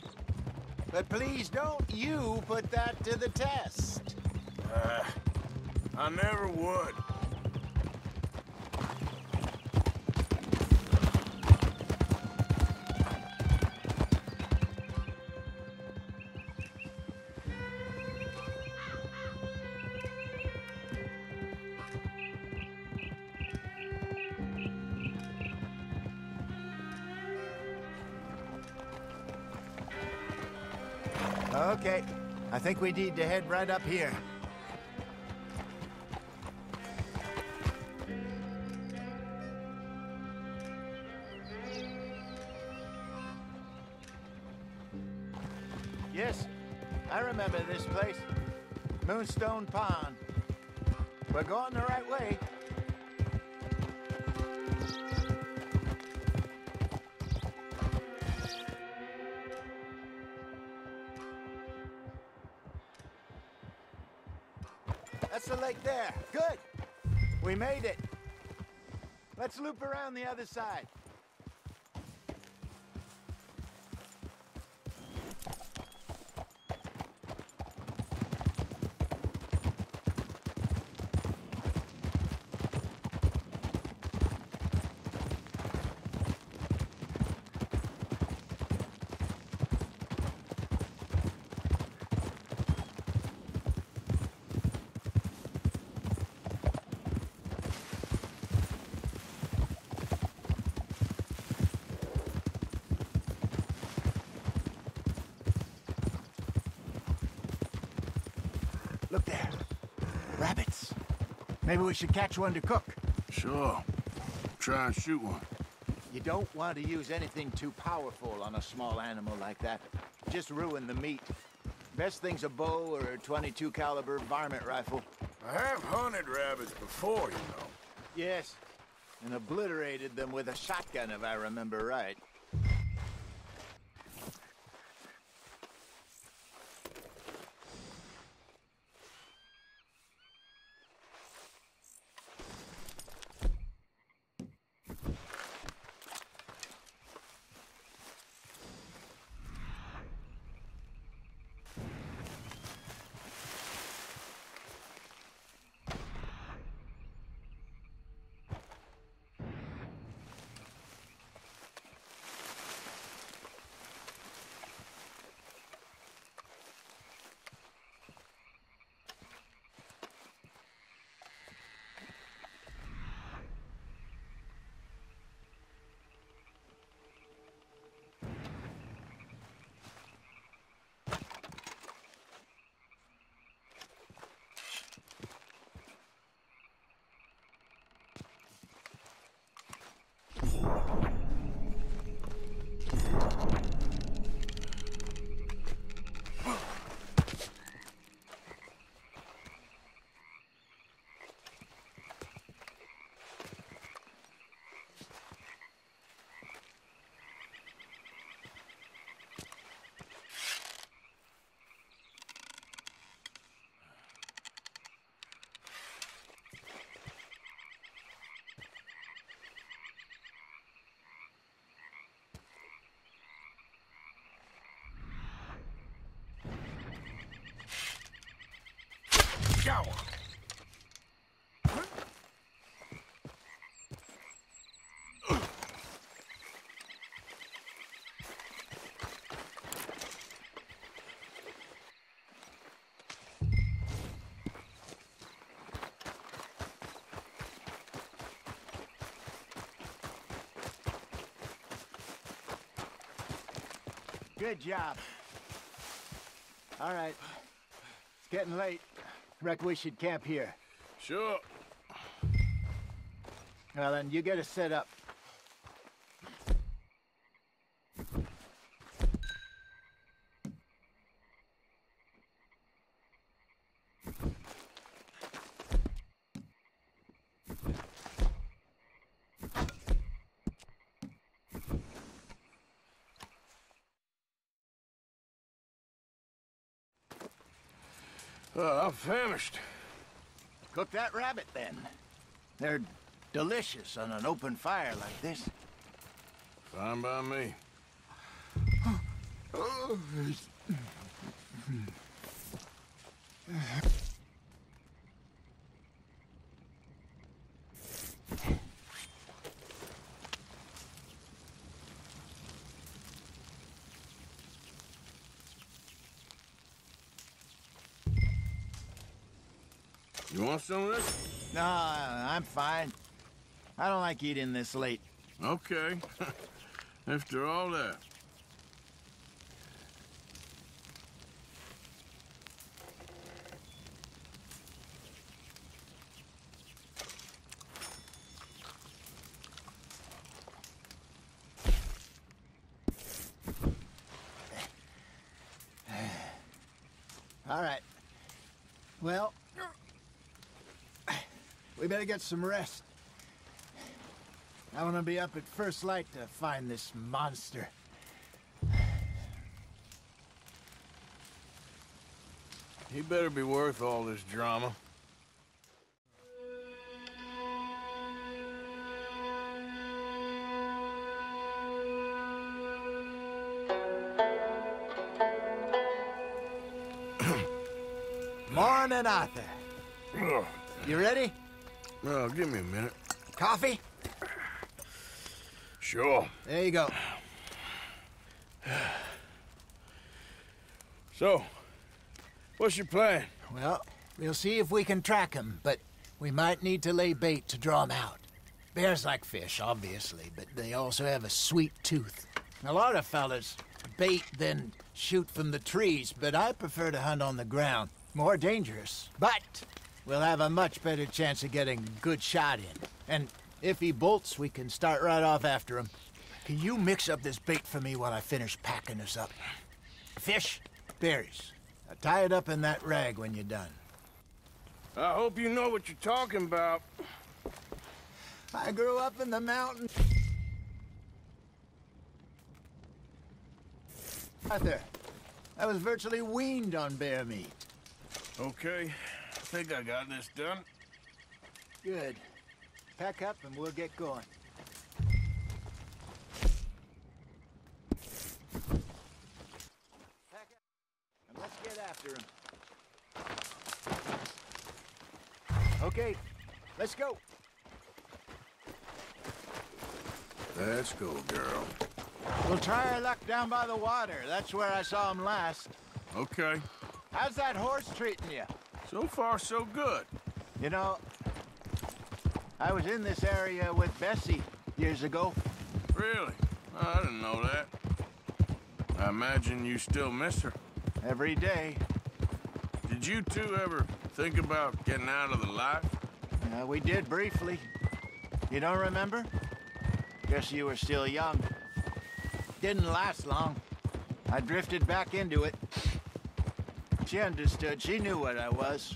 But please don't you put that to the test. I never would. Okay. I think we need to head right up here. Yes, I remember this place. Moonstone Pond. We're going the right way. That's the lake there. Good. We made it. Let's loop around the other side. Look there. Rabbits. Maybe we should catch one to cook. Sure. Try and shoot one. You don't want to use anything too powerful on a small animal like that. Just ruin the meat. Best thing's a bow or a .22 caliber varmint rifle. I have hunted rabbits before, you know. Yes, and obliterated them with a shotgun, if I remember right. Shower. Good job. All right. It's getting late. Reckon we should camp here. Sure. Well, then, you get us set up. I'm famished. Cook that rabbit, then. They're delicious on an open fire like this. Fine by me. You want some of this? No, I'm fine. I don't like eating this late. Okay. After all that. All right. Well, we better get some rest. I want to be up at first light to find this monster. He better be worth all this drama. Morning, Arthur. You ready? Well, give me a minute. Coffee? Sure. There you go. So, what's your plan? Well, we'll see if we can track him, but we might need to lay bait to draw him out. Bears like fish, obviously, but they also have a sweet tooth. A lot of fellas bait, then shoot from the trees, but I prefer to hunt on the ground. more dangerous, but we'll have a much better chance of getting a good shot in. And if he bolts, we can start right off after him. Can you mix up this bait for me while I finish packing this up? Fish, berries. Now tie it up in that rag when you're done. I hope you know what you're talking about. I grew up in the mountains. Arthur, I was virtually weaned on bear meat. Okay, I think I got this done. Good. Pack up and we'll get going. Pack up and let's get after him. Okay, let's go. Let's go, girl. We'll try our luck down by the water. That's where I saw him last. Okay. How's that horse treating you? So far, so good. You know, I was in this area with Bessie years ago. Really? I didn't know that. I imagine you still miss her. Every day. Did you two ever think about getting out of the life? We did briefly. You don't remember? Guess you were still young. Didn't last long. I drifted back into it. She understood. She knew what I was.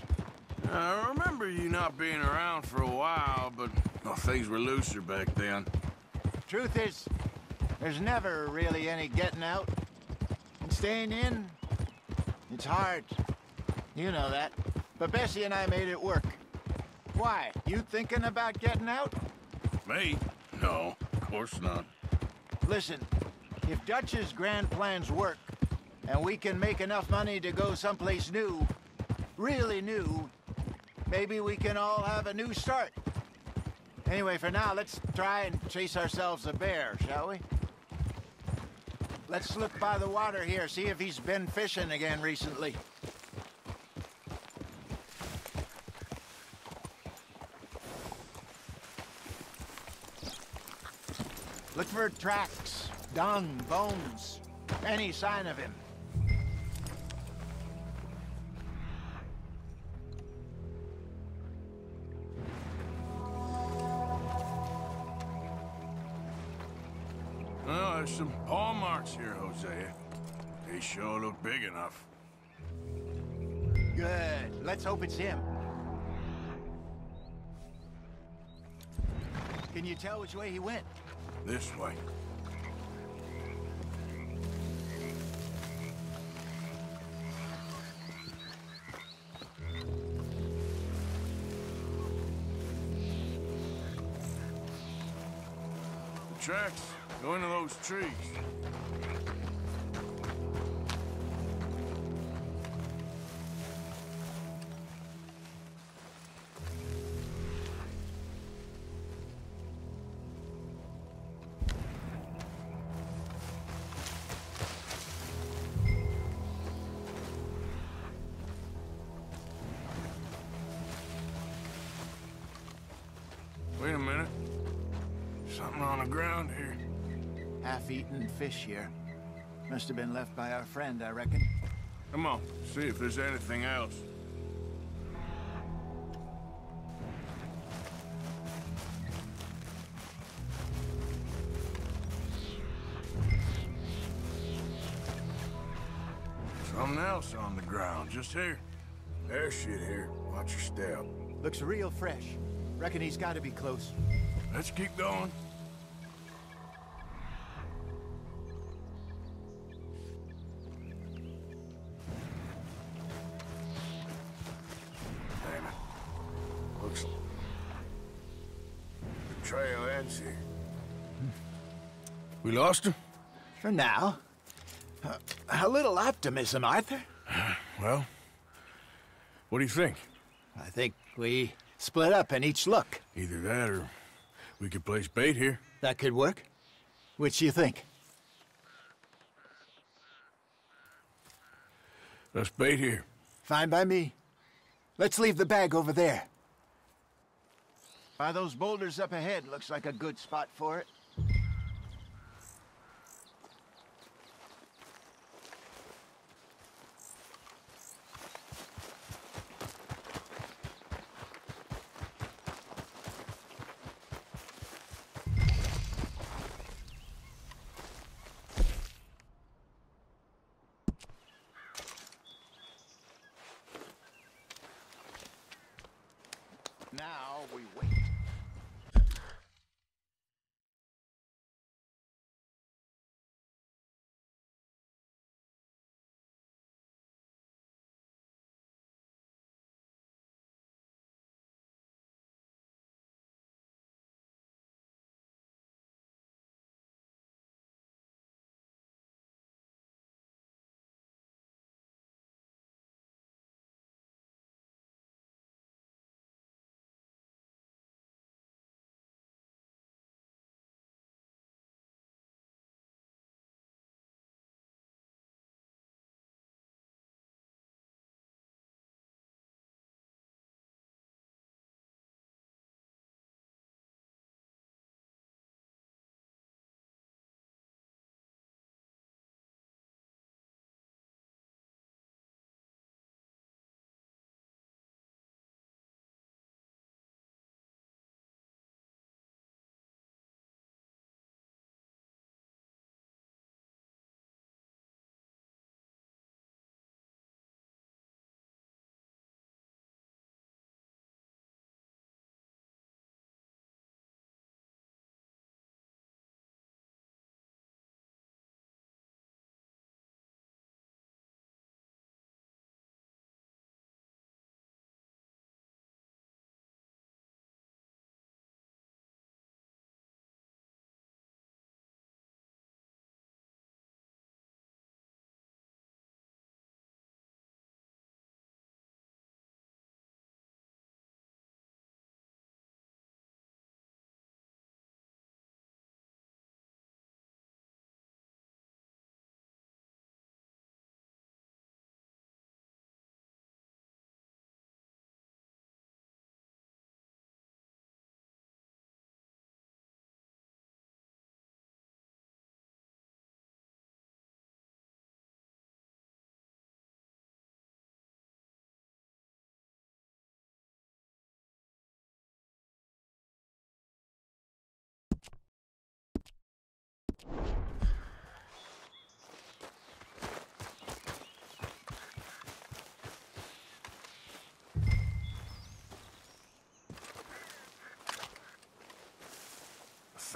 I remember you not being around for a while, but well, things were looser back then. Truth is, there's never really any getting out. And staying in, it's hard. You know that. But Bessie and I made it work. Why? You thinking about getting out? Me? No, of course not. Listen, if Dutch's grand plans work, and we can make enough money to go someplace new, really new, maybe we can all have a new start. Anyway, for now, let's try and chase ourselves a bear, shall we? Let's look by the water here, see if he's been fishing again recently. Look for tracks, dung, bones, any sign of him. Well, there's some paw marks here, Hosea. They sure look big enough. Good. Let's hope it's him. Can you tell which way he went? This way. The tracks go into those trees. Wait a minute. Something on the ground here. Half-eaten fish here. Must have been left by our friend, I reckon. Come on, see if there's anything else. Something else on the ground, just here. There's shit here. Watch your step. Looks real fresh. Reckon he's got to be close. Let's keep going. Damn it. Looks like the trail ends here. We lost him? For now. A little optimism, Arthur. Well, what do you think? I think we split up and each look. Either that or we could place bait here. That could work. Which you think? Let's bait here. Fine by me. Let's leave the bag over there. By those boulders up ahead, looks like a good spot for it. Now we wait.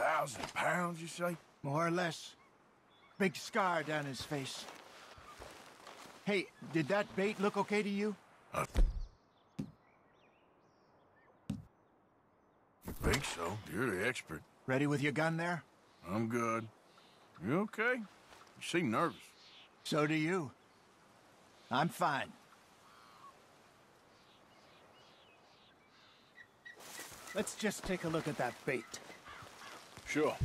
£1,000, you say? More or less. Big scar down his face. Hey, did that bait look okay to you? I think so. You're the expert. Ready with your gun there? I'm good. You okay? You seem nervous. So do you. I'm fine. Let's just take a look at that bait. Sure.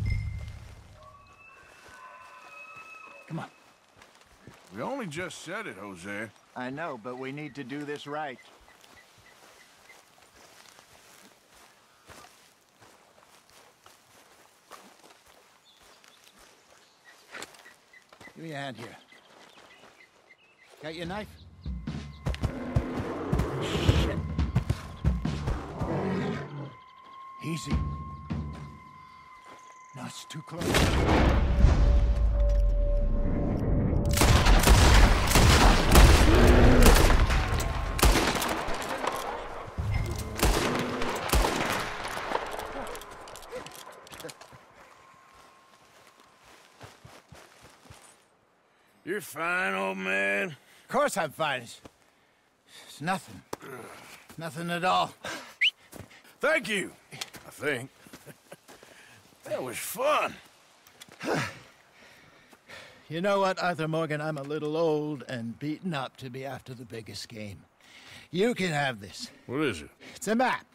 Come on. We only just said it, Jose. I know, but we need to do this right. Give me a hand here. Got your knife? Shit. Easy. No, it's too close. You're fine, old man. Of course I'm fine. It's nothing. Nothing at all. Thank you, I think. That was fun. You know what, Arthur Morgan? I'm a little old and beaten up to be after the biggest game. You can have this. What is it? It's a map.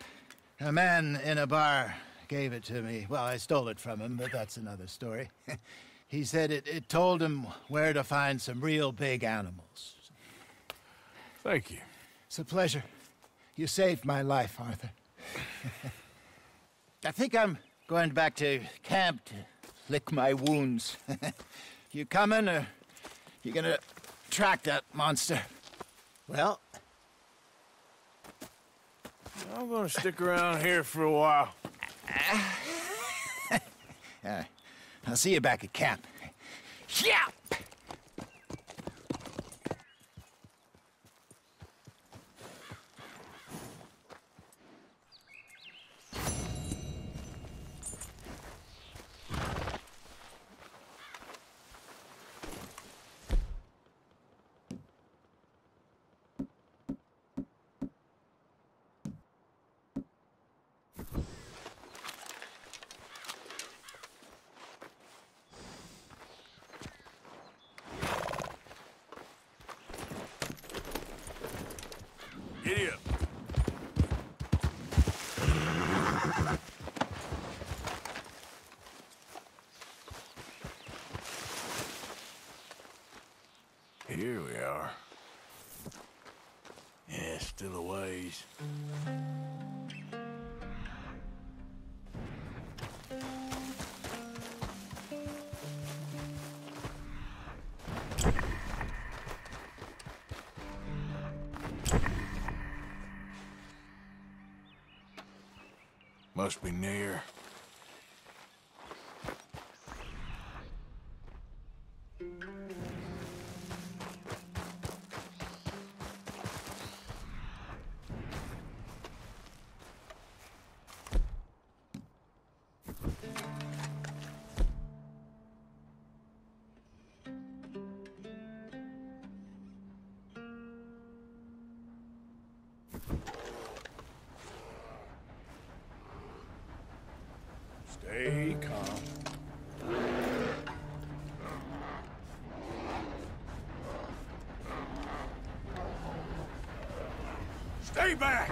A man in a bar gave it to me. Well, I stole it from him, but that's another story. He said it told him where to find some real big animals. Thank you. It's a pleasure. You saved my life, Arthur. I think I'm going back to camp to lick my wounds. You coming, or you gonna track that monster? Well, I'm gonna stick around here for a while. I'll see you back at camp. Yeah! Giddy up. Here we are. Yeah, still a ways. Must be near. Stay calm. Stay back!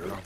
girl.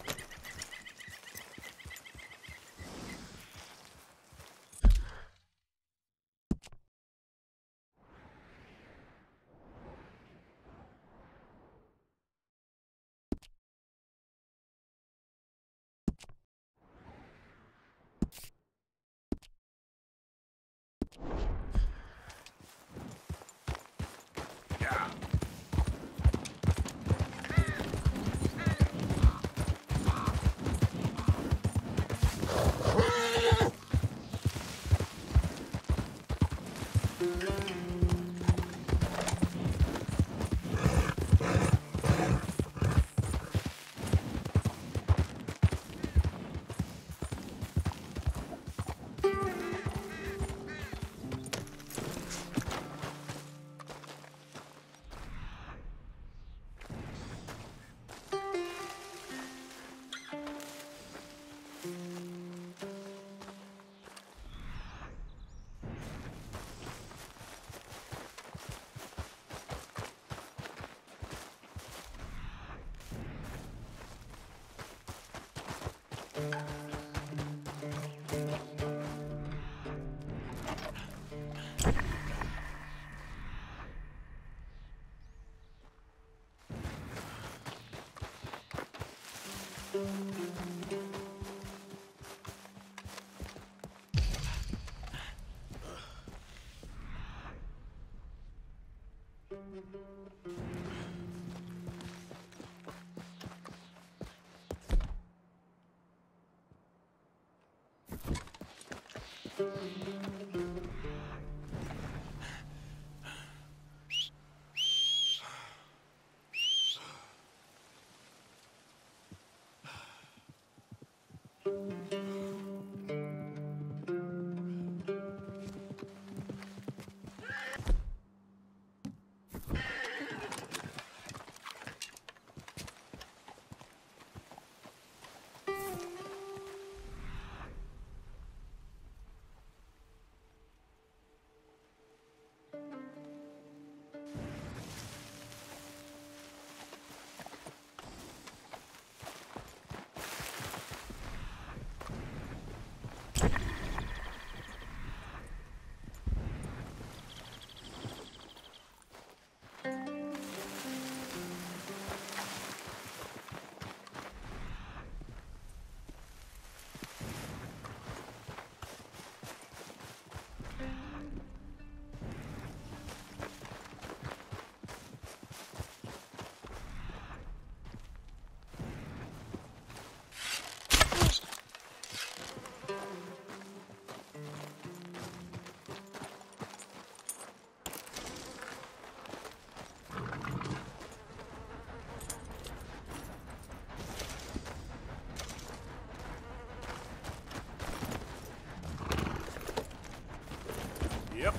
Yep.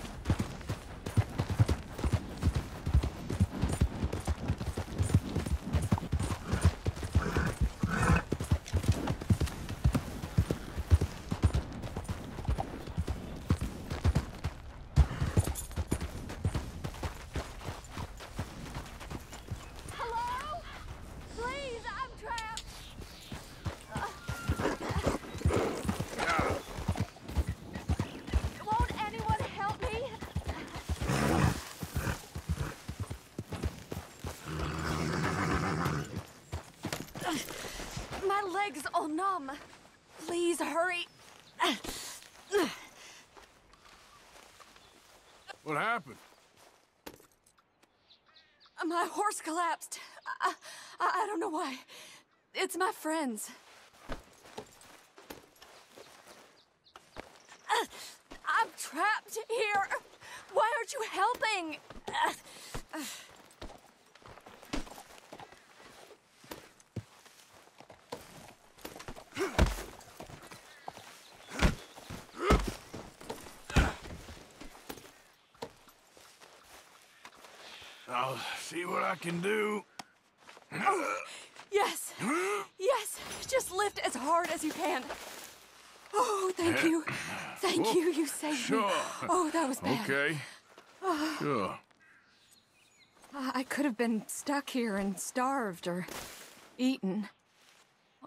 Hello? Please, I'm trapped. Won't anyone help me? My leg's all numb. Please hurry. What happened? My horse collapsed. I don't know why. It's my friends. I'm trapped here. Why aren't you helping? I'll see what I can do. Oh, yes. Yes. Just lift as hard as you can. Oh, thank you. Thank you. You saved me. Oh, that was bad. Okay. Sure. I could have been stuck here and starved or eaten.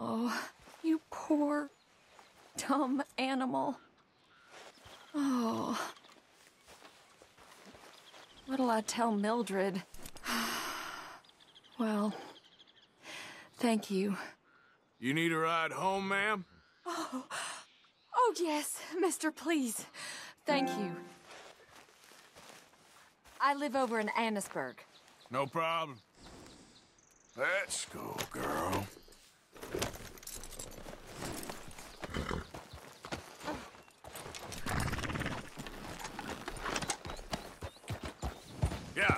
Oh, you poor, dumb animal. Oh. What'll I tell Mildred? Well, thank you. You need a ride home, ma'am? Oh, yes, mister, please. Thank you. I live over in Annisburg. No problem. Let's go, girl. Yeah.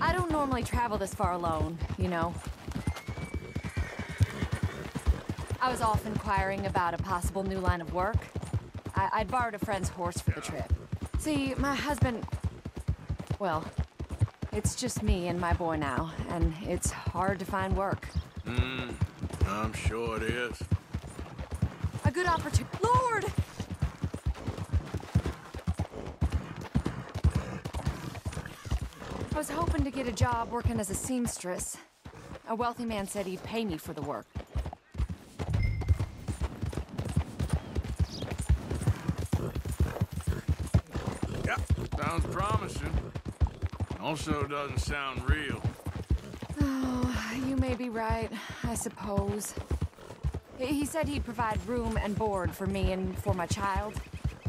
I don't normally travel this far alone, you know. I was off inquiring about a possible new line of work. I'd borrowed a friend's horse for the trip. See, my husband... Well, it's just me and my boy now, and it's hard to find work. I'm sure it is. A good opportunity... Lord! I was hoping to get a job working as a seamstress. A wealthy man said he'd pay me for the work. Yeah, sounds promising. Also doesn't sound real. Oh, you may be right, I suppose. He said he'd provide room and board for me and for my child.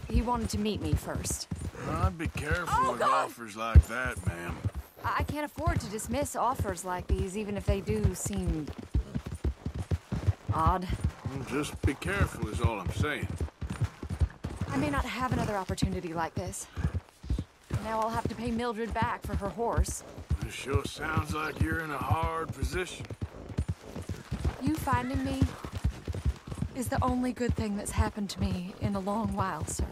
He wanted to meet me first. I'd be careful with offers like that, ma'am. I can't afford to dismiss offers like these, even if they do seem... odd. Just be careful is all I'm saying. I may not have another opportunity like this. Now I'll have to pay Mildred back for her horse. It sure sounds like you're in a hard position. You finding me is the only good thing that's happened to me in a long while, sir.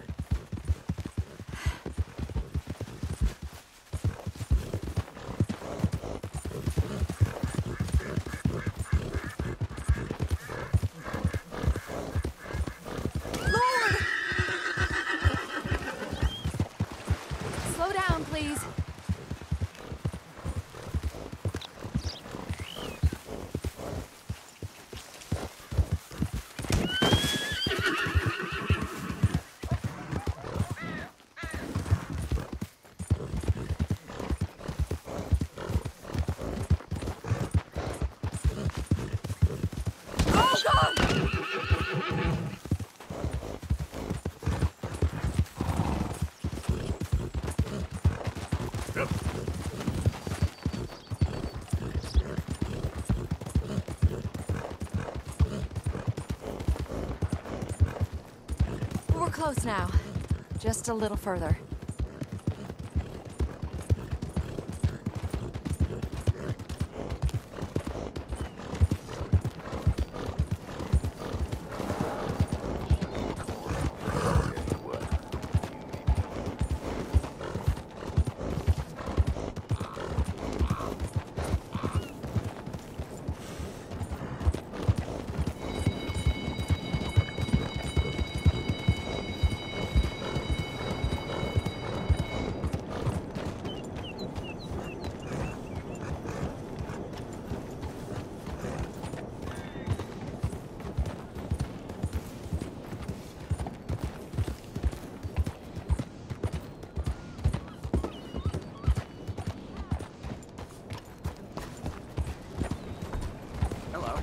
Lord! Slow down, please. Oh, God! Yep. We're close now. Just a little further. Hello.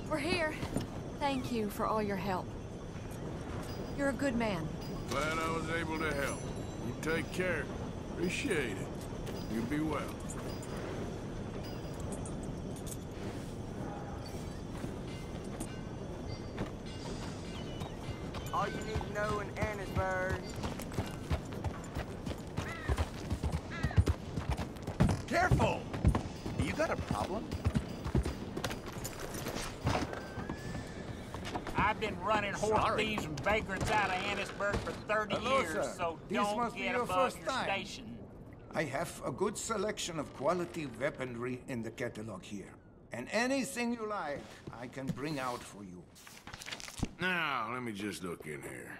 We're here. Thank you for all your help. You're a good man. Glad I was able to help. You take care. Appreciate it. You be well. All you need to know in Annisburg. Careful! You got a problem? I've been running horse thieves and vagrants out of Annisburg for 30 Hello, years, sir. so This don't must be get your above first your time. station. I have a good selection of quality weaponry in the catalog here. And anything you like, I can bring out for you. Now, let me just look in here.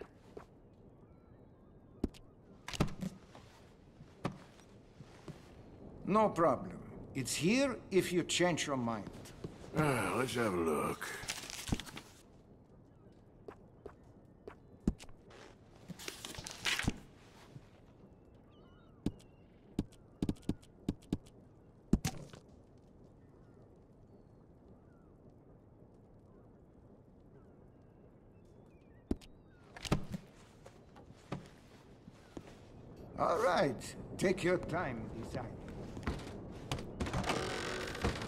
No problem. It's here if you change your mind. Let's have a look. All right. Take your time deciding.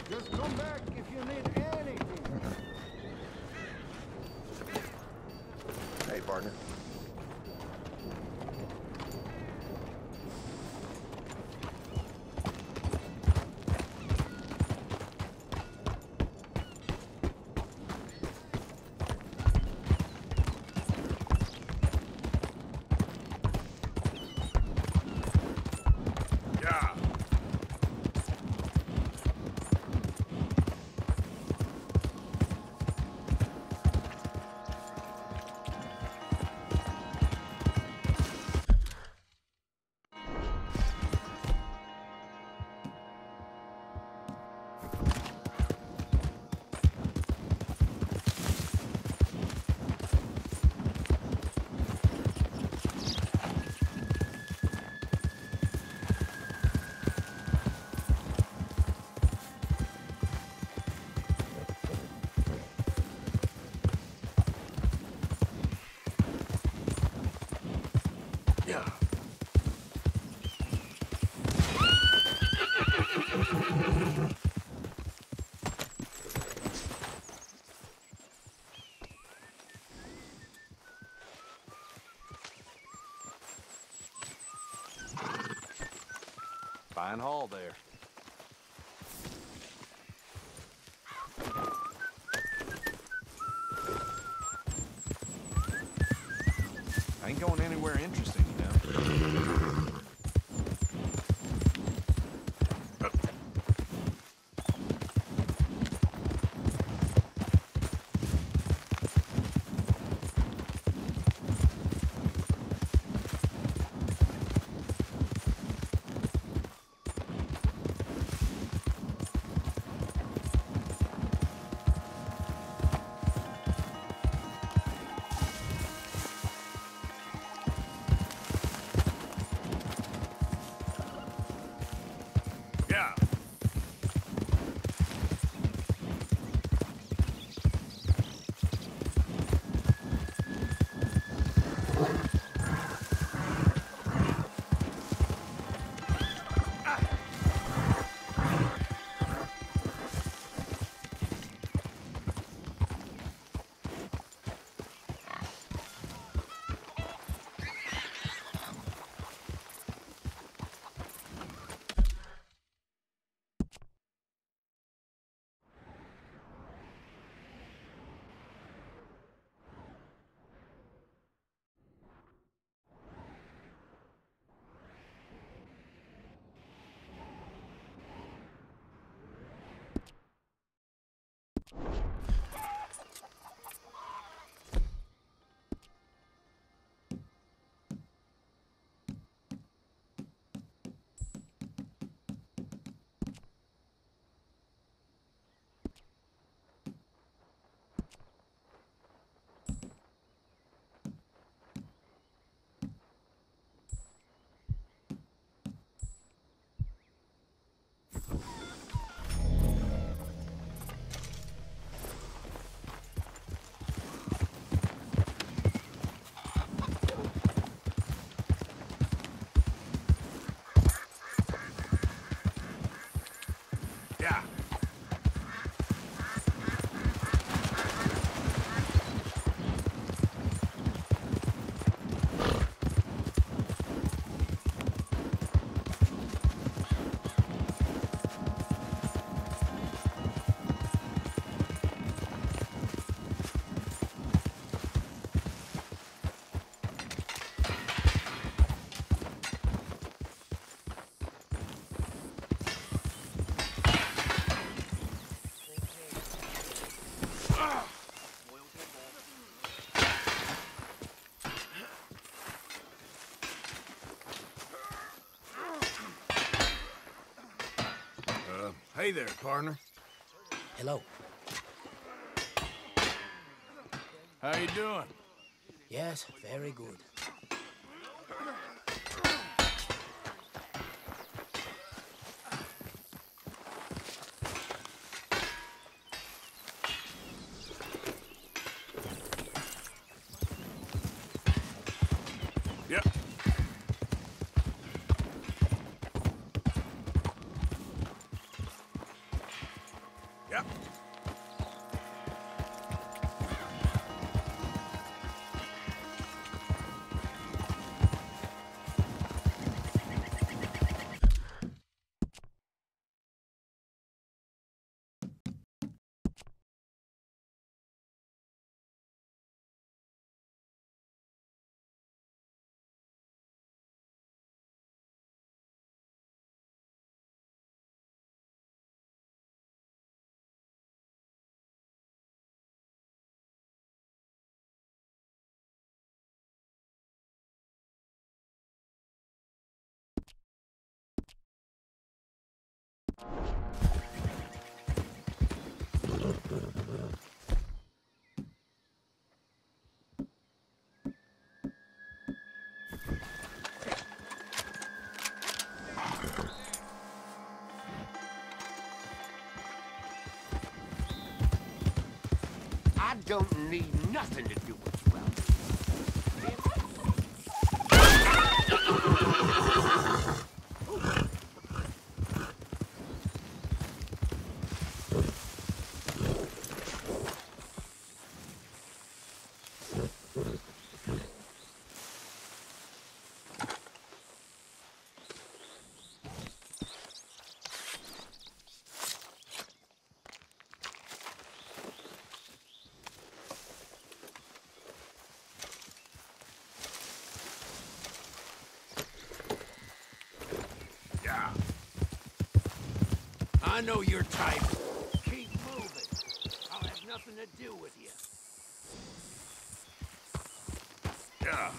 Just come back if you need anything. Hey, partner. Fine haul there. I ain't going anywhere interesting, you know. Yeah. Hey there, partner. Hello. How you doing? Yes, very good. Yep. Yep. I don't need nothing to do with you out Yeah. I know your type. Keep moving. I'll have nothing to do with you. Yeah.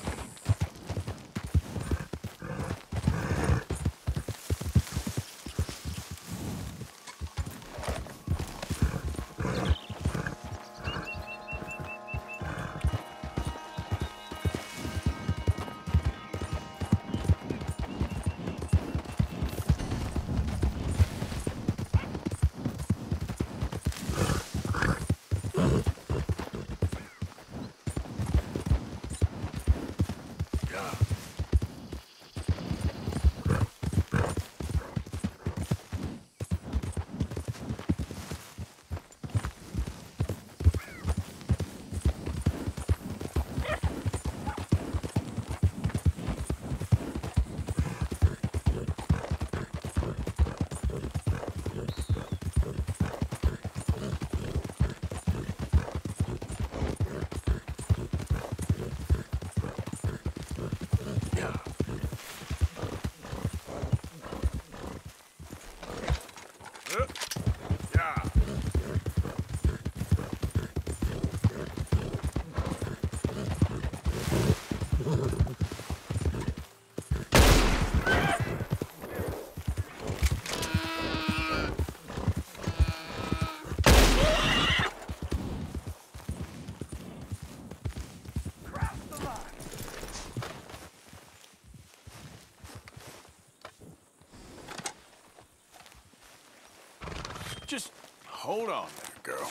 Just hold on there, girl.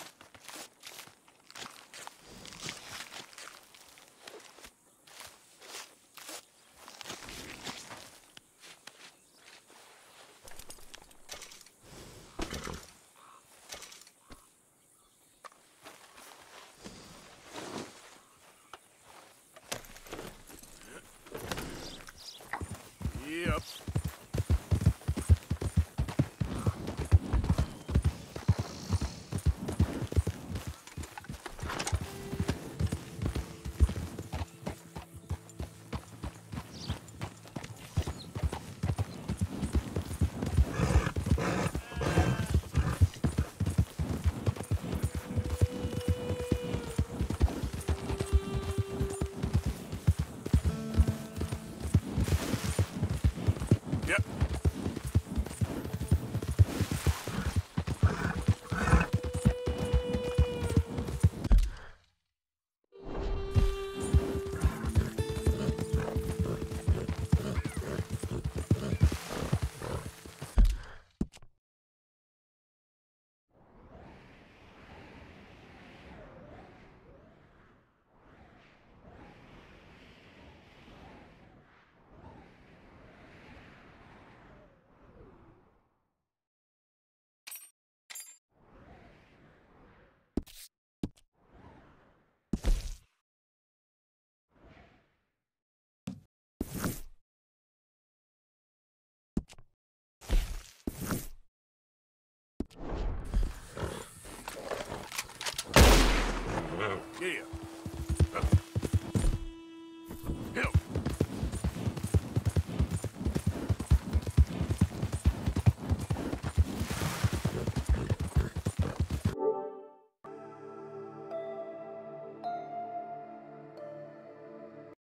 See ya.